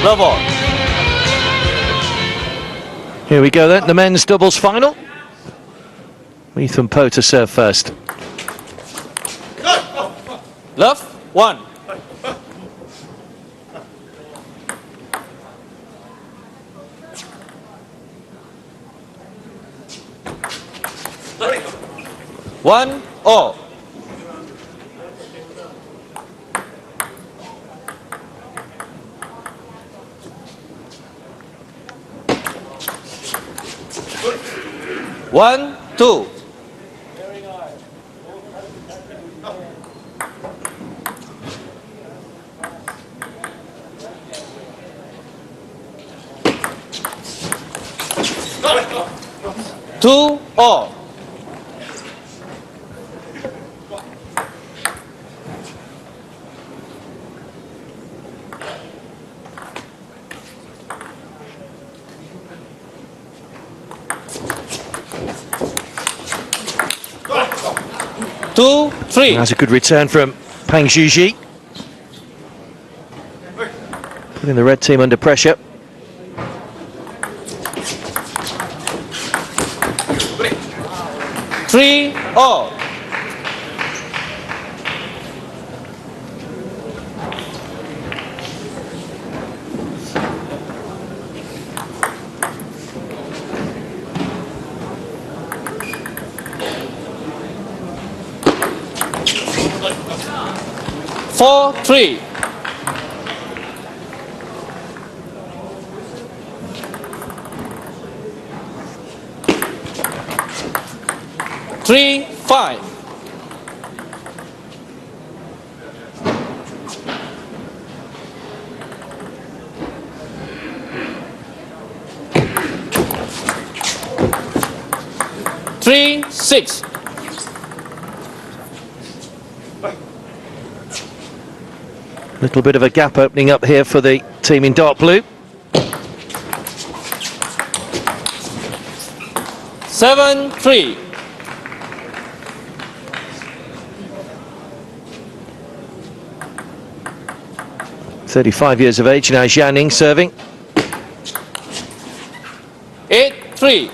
love all. Here we go then, the men's doubles final. Ethan Poe to serve first. Love, 1. One all. One, 2. Two all. Two, 3. That's a good return from Pang Zhizhi. Putting the red team under pressure. Three all. Four, 3. Three, 5. Three, 6. Little bit of a gap opening up here for the team in dark blue. 7, 3. .35 of age now, Jianing serving. 8, 3.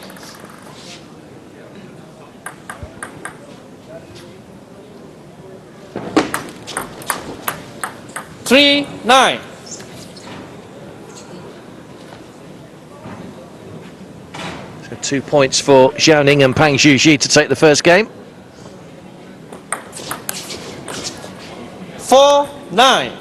3-9. So 2 points for Zhao Ning and Pang Zhuji to take the first game. 4-9.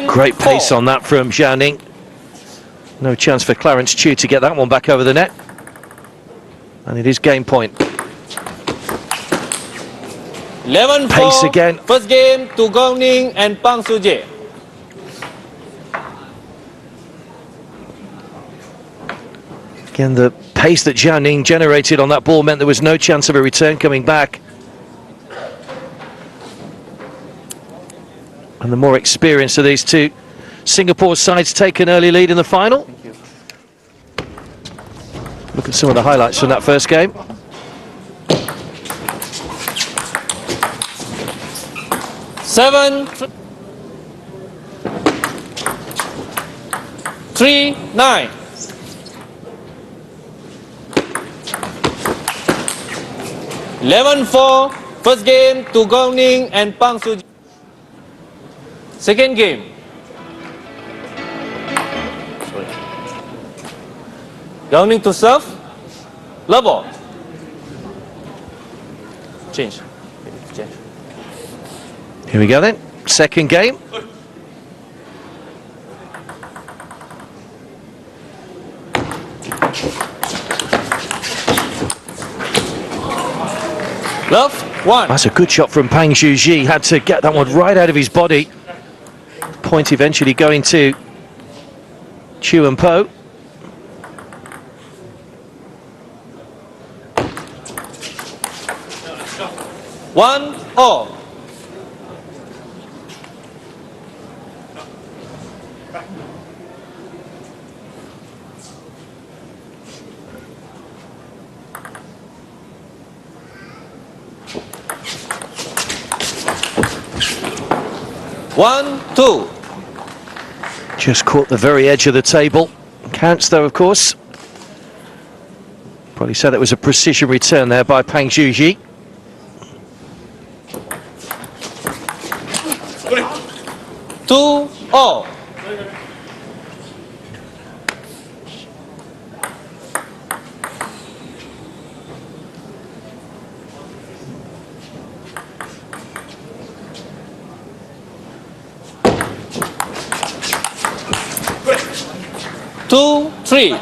Great pace on that from Zhao Ning. No chance for Clarence Chu to get that one back over the net. And it is game point. 11-4. Pace again. First game to Gao Ning and Pang Sujie. Again, the pace that Zhao Ning generated on that ball meant there was no chance of a return coming back. And the more experience of these two Singapore sides take an early lead in the final. Look at some of the highlights from that first game. Seven, 3-9. (11-4). First game to Gao Ning and Pang Sujie. Second game. Gao Ning to serve. Love ball. Change. Here we go then. Second game. Love, 1. That's a good shot from Pang Zhuji. Had to get that one right out of his body. Point eventually going to Chu and Po. One all. One, two. Just caught the very edge of the table. Counts though, of course. Probably said it was a precision return there by Pang Zhuji. Two all. Two, three.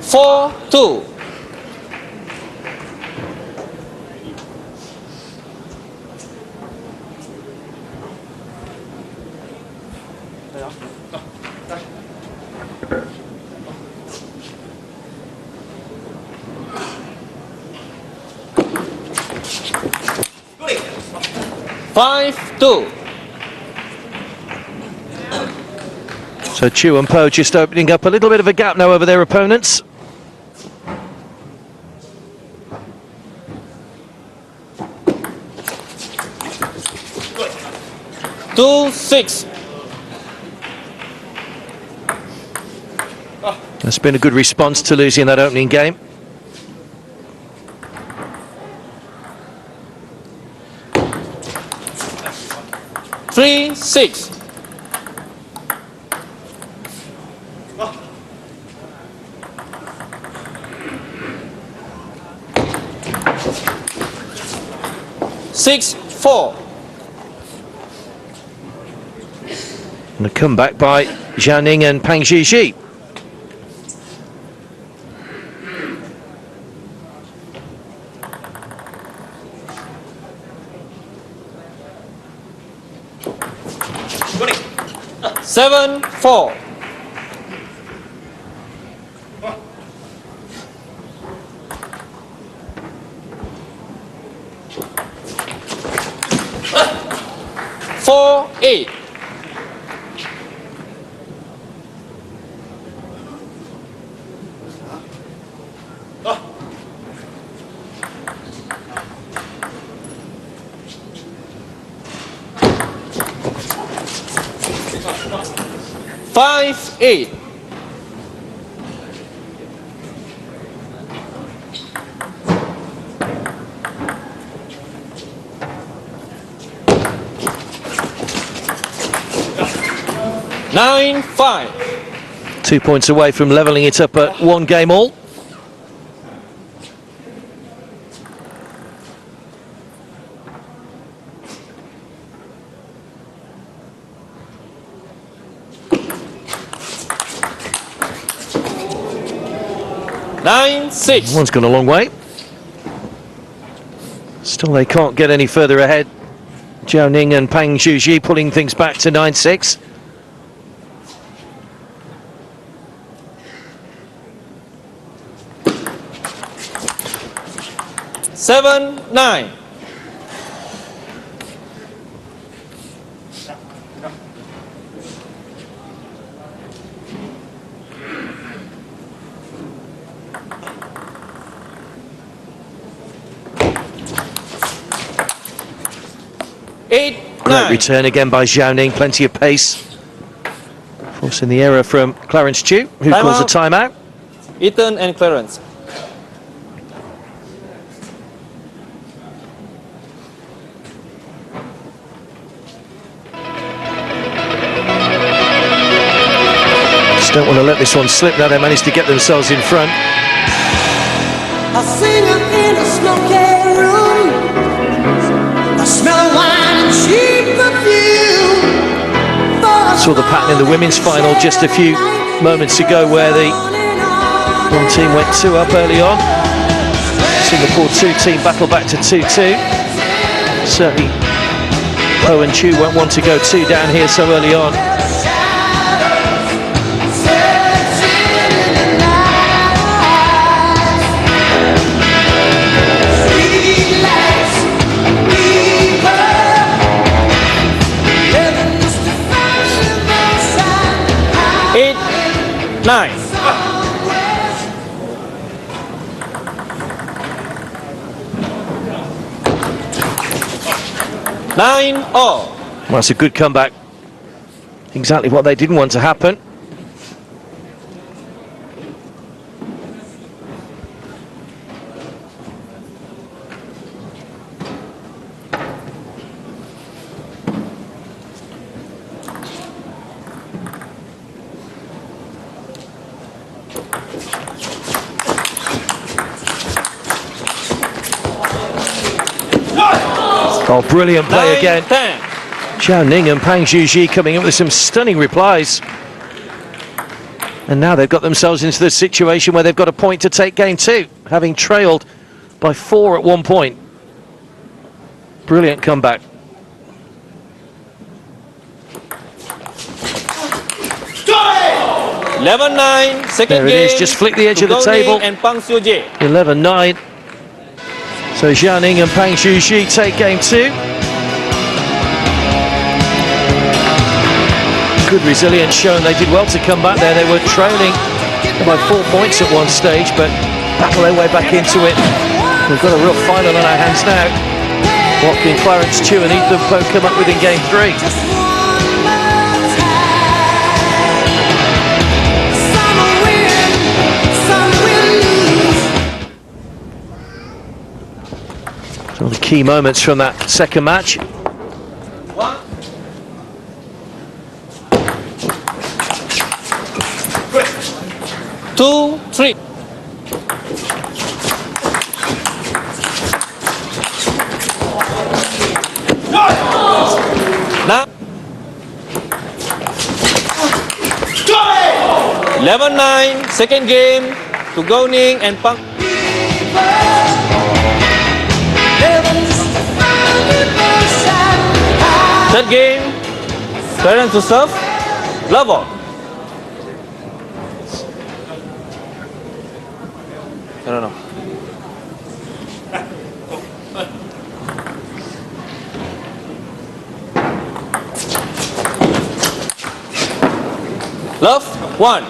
Four, two. Five, two. So Chu and Po just opening up a little bit of a gap now over their opponents. Two, six. That's been a good response to losing that opening game. Three, six. Six, four. And a comeback by Zhao Ning and Pang Zhuji. Seven, four. Four, eight. 5-8. Nine, 5. 2 points away from levelling it up at 1 game all. Nine, 6. One's gone a long way. Still, they can't get any further ahead. Zhao Ning and Pang Zhuji pulling things back to 9-6. Seven, 9. Eight, Great 9. return again by Zhao Ning, plenty of pace. Forcing the error from Clarence Chu, who calls a timeout. Ethan and Clarence. Just don't want to let this one slip now. They managed to get themselves in front. I sing in a smoky room. I smell of wine and cheap perfume. Saw the pattern in the women's final just a few moments ago where the one team went 2 up early on. Singapore 2 team battle back to 2-2. Certainly Po and Chu won't want to go 2 down here so early on. Eight, 9. Nine, all. Well, it's a good comeback. Exactly what they didn't want to happen. Oh, brilliant play 9, again. 10. Zhao Ning and Pang Zhuji coming up with some stunning replies. And now they've got themselves into the situation where they've got a point to take game 2, having trailed by 4 at one point. Brilliant comeback. Level 9, second There it game. is, just flick the edge of the Gao table. Ning and Pang Xiujie. 11-9. So Zhao Ning and Pang Zhuji take game 2. Good resilience shown. They did well to come back there. They were trailing by 4 points at one stage, but battle their way back into it. We've got a real final on our hands now. What can Clarence Chu and Ethan Po come up with in game 3? So the key moments from that second match. 1, 2, 3. Now 11-9, second game to Gao Ning and Pang. Third game, Clarence to serve, love all. I don't know. Love, 1.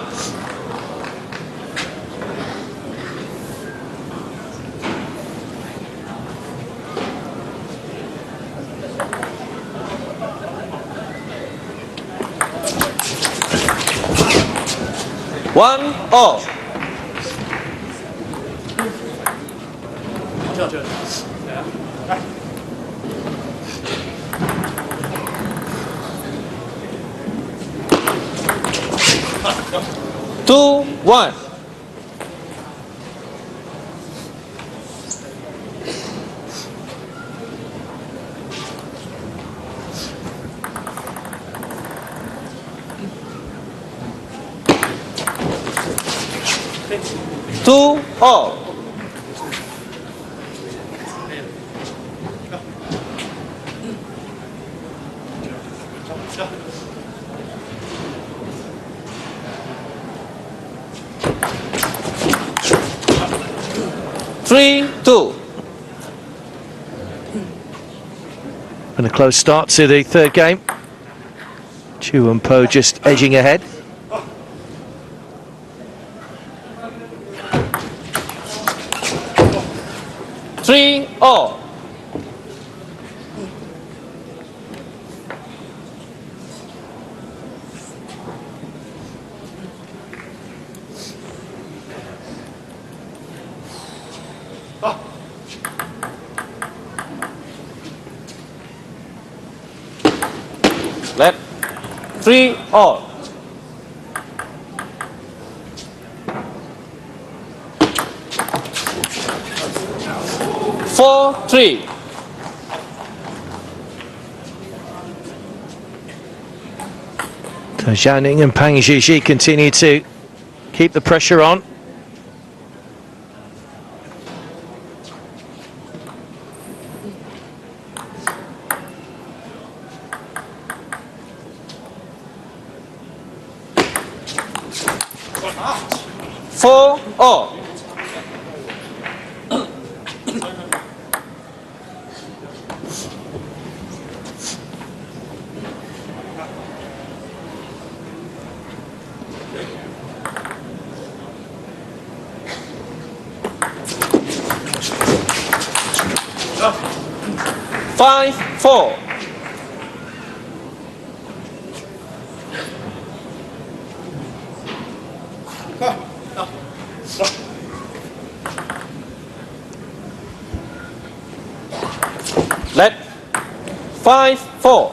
1-all. Two, one. Two all. Three, two. And a close start to the third game. Chu and Po just edging ahead. Three all. Left. Three all. Four, three. So Zhao Ning and Pang Zhizhi continue to keep the pressure on. Four all. Five, four. Left. Five, four.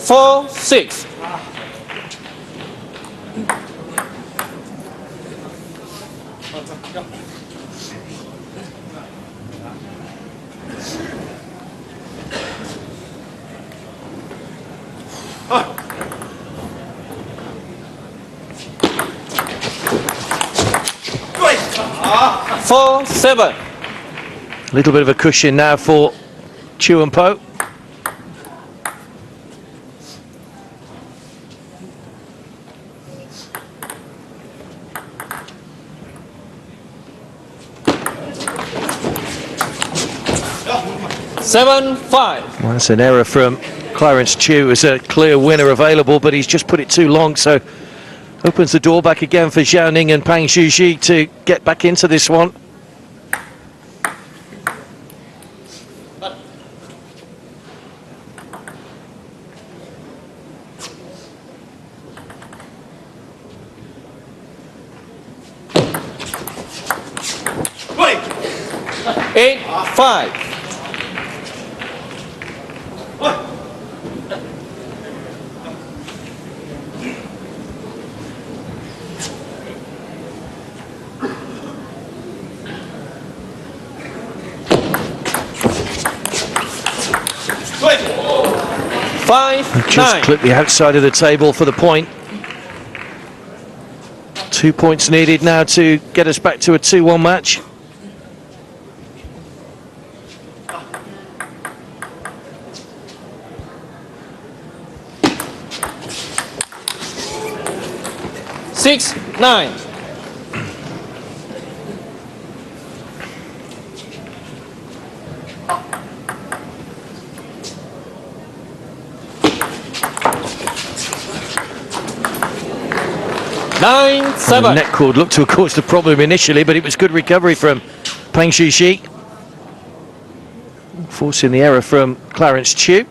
Four, six. Four, seven. A little bit of a cushion now for Chu and Po. Seven, five. Well, that's an error from Clarence Chu as a clear winner available, but he's just put it too long, so opens the door back again for Zhao Ning and Pang Zhizhi to get back into this one. Eight, five. Five, Just nine. clipped the outside of the table for the point. 2 points needed now to get us back to a 2-1 match. Six, nine. Nine, The seven. net cord looked to have caused a problem initially, but it was good recovery from Pang Zhizhi. Forcing the error from Clarence Chew.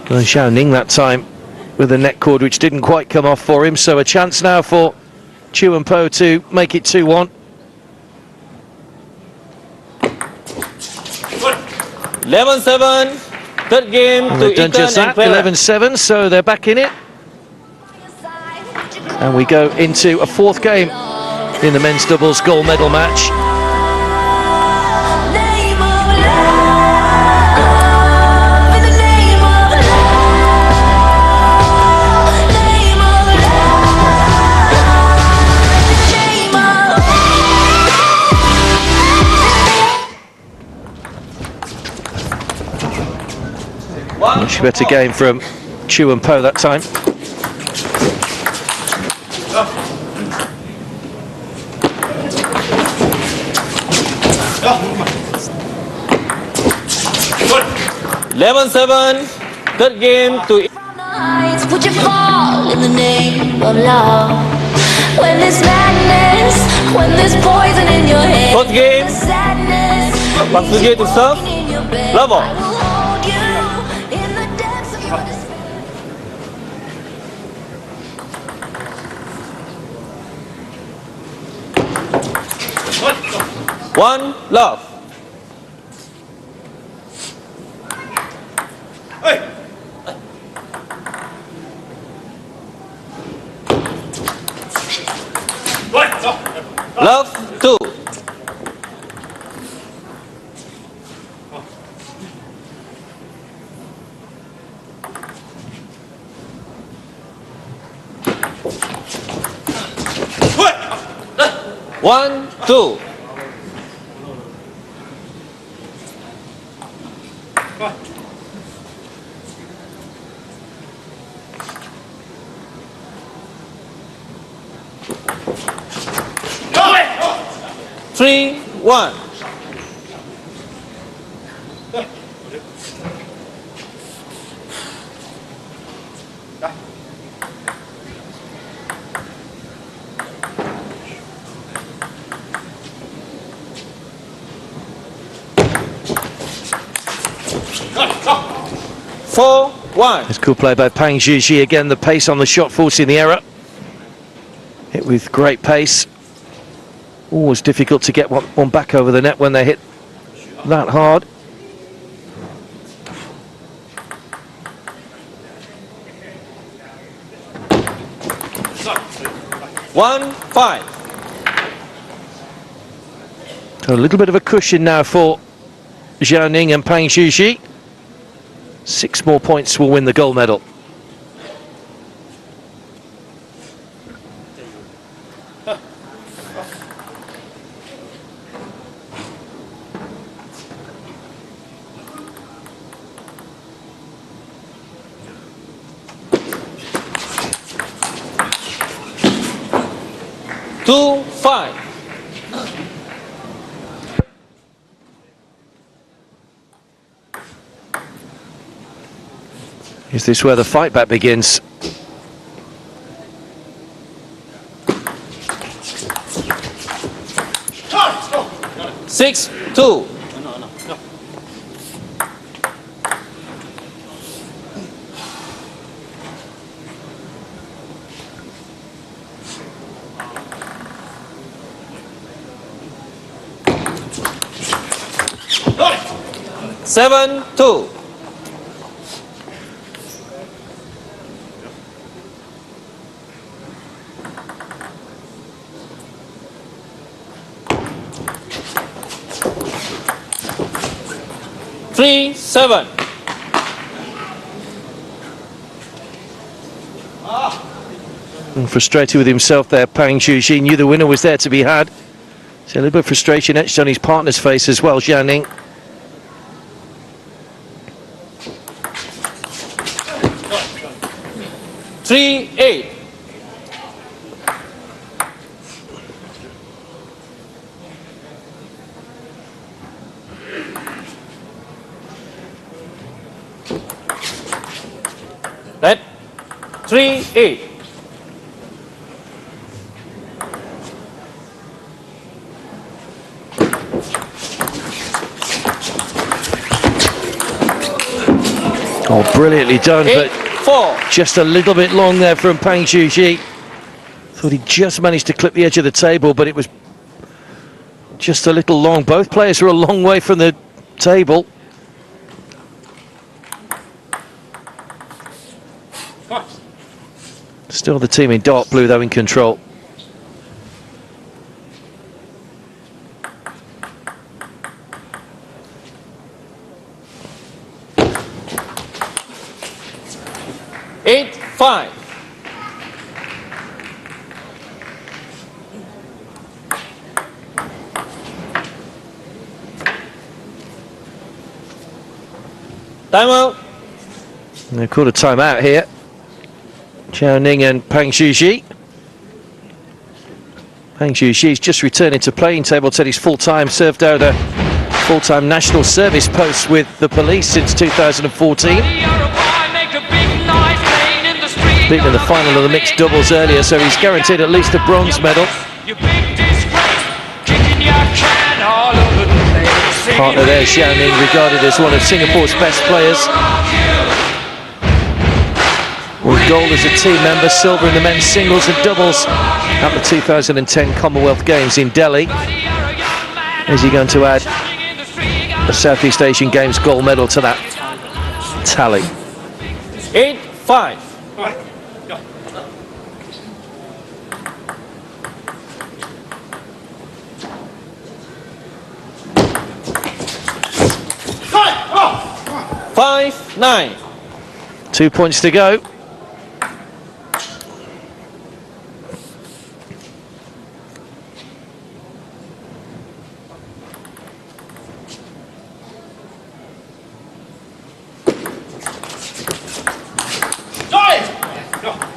Well, Zhao Ning that time with a net cord which didn't quite come off for him, so a chance now for Chu and Po to make it 2-1. 11-7, third game And to they've done Ethan just and that, Clarence. 11-7, so they're back in it. And we go into a fourth game in the men's doubles gold medal match. Much better game from Chu and Po that time. Third game to Would you fall in the name of love? When there's madness, when there's poison in your head, fourth game. sadness, Park Soo-jae to serve. Love all. hold you in the depths of your despair. 1 love. Love 2. One, two. Three, one. Four, one. It's cool play by Pang Zhizhi again. The pace on the shot forcing the error. Hit with great pace. Always difficult to get one back over the net when they hit that hard. One, five. So a little bit of a cushion now for Zhao Ning and Pang Zhizhi. 6 more points will win the gold medal. Two, five. Is this where the fight back begins? Six, two. Seven, two. Three, seven. And frustrated with himself there, Pang Zhizhi knew the winner was there to be had. So a little bit of frustration etched on his partner's face as well, Zhao Ning. Three, eight. 3-8. Oh, brilliantly done, but 8-4. just a little bit long there from Pang Zhuji. Thought he just managed to clip the edge of the table, but it was just a little long. Both players are a long way from the table. Still the team in dark blue, though, in control. Eight, 5. Timeout. And they called a timeout here. Zhao Ning and Pang Zhuji. Pang Zhuji's just returning to playing table tennis full-time, served out a full-time national service post with the police since 2014. Beaten in the final of the mixed doubles earlier, so he's guaranteed at least a bronze medal. Partner there, Zhao Ning, regarded as one of Singapore's best players. With gold as a team member, silver in the men's singles and doubles at the 2010 Commonwealth Games in Delhi. Is he going to add the Southeast Asian Games gold medal to that tally? 8-5. Five, 9. 2 points to go.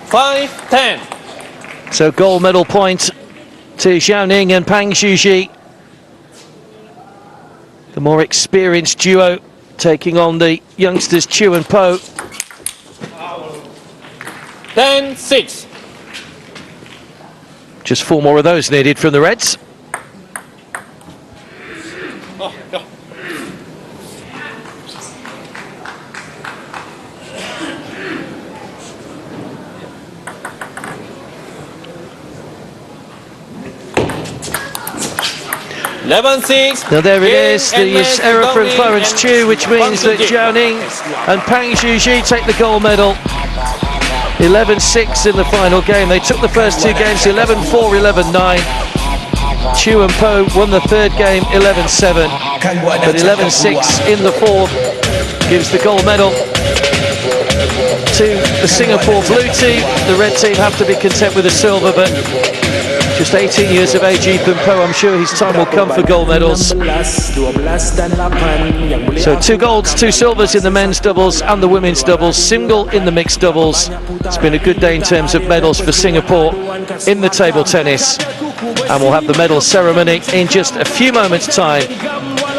Five, 10. So gold medal point to Zhao Ning and Pang Zhuji. The more experienced duo taking on the youngsters Chu and Po. 10-6. Just 4 more of those needed from the Reds. Now there it is, the error from Clarence Chu, which means that Zhao Ning and Pang Zhuji take the gold medal. 11-6 in the final game. They took the first 2 games 11-4, 11-9. Chu and Po won the third game 11-7, but 11-6 in the fourth gives the gold medal to the Singapore blue team. The red team have to be content with the silver, but just 18 years of age, Ethan Po, I'm sure his time will come for gold medals. So 2 golds, 2 silvers in the men's doubles and the women's doubles, single in the mixed doubles. It's been a good day in terms of medals for Singapore in the table tennis. And we'll have the medal ceremony in just a few moments' time.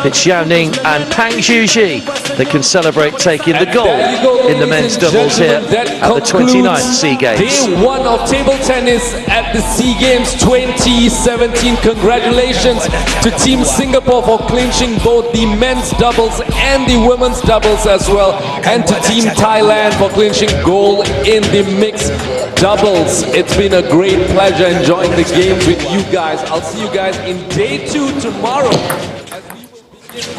It's Zhao Ning and Pang Zhuji that can celebrate taking the gold in the men's doubles here at the 29th SEA Games. Day 1 of table tennis at the SEA Games 2017. Congratulations to Team Singapore for clinching both the men's doubles and the women's doubles as well. And to Team Thailand for clinching gold in the mixed doubles. It's been a great pleasure enjoying the games with you guys. I'll see you guys in day 2 tomorrow.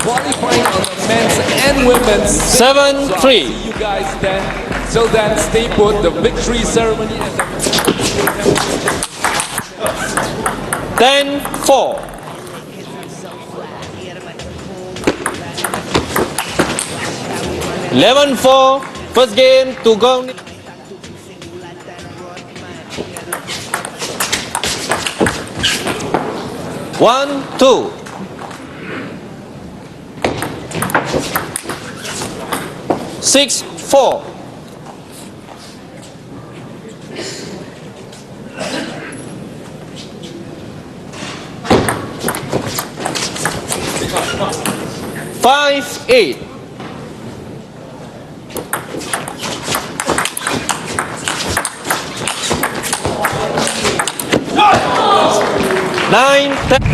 Qualifying on the men's and women's 7-3. See you guys then. Till then, stay put. The victory ceremony and 10-4. 11-4. First game to go. One, 2. 6-4. 5-8. 9, 10.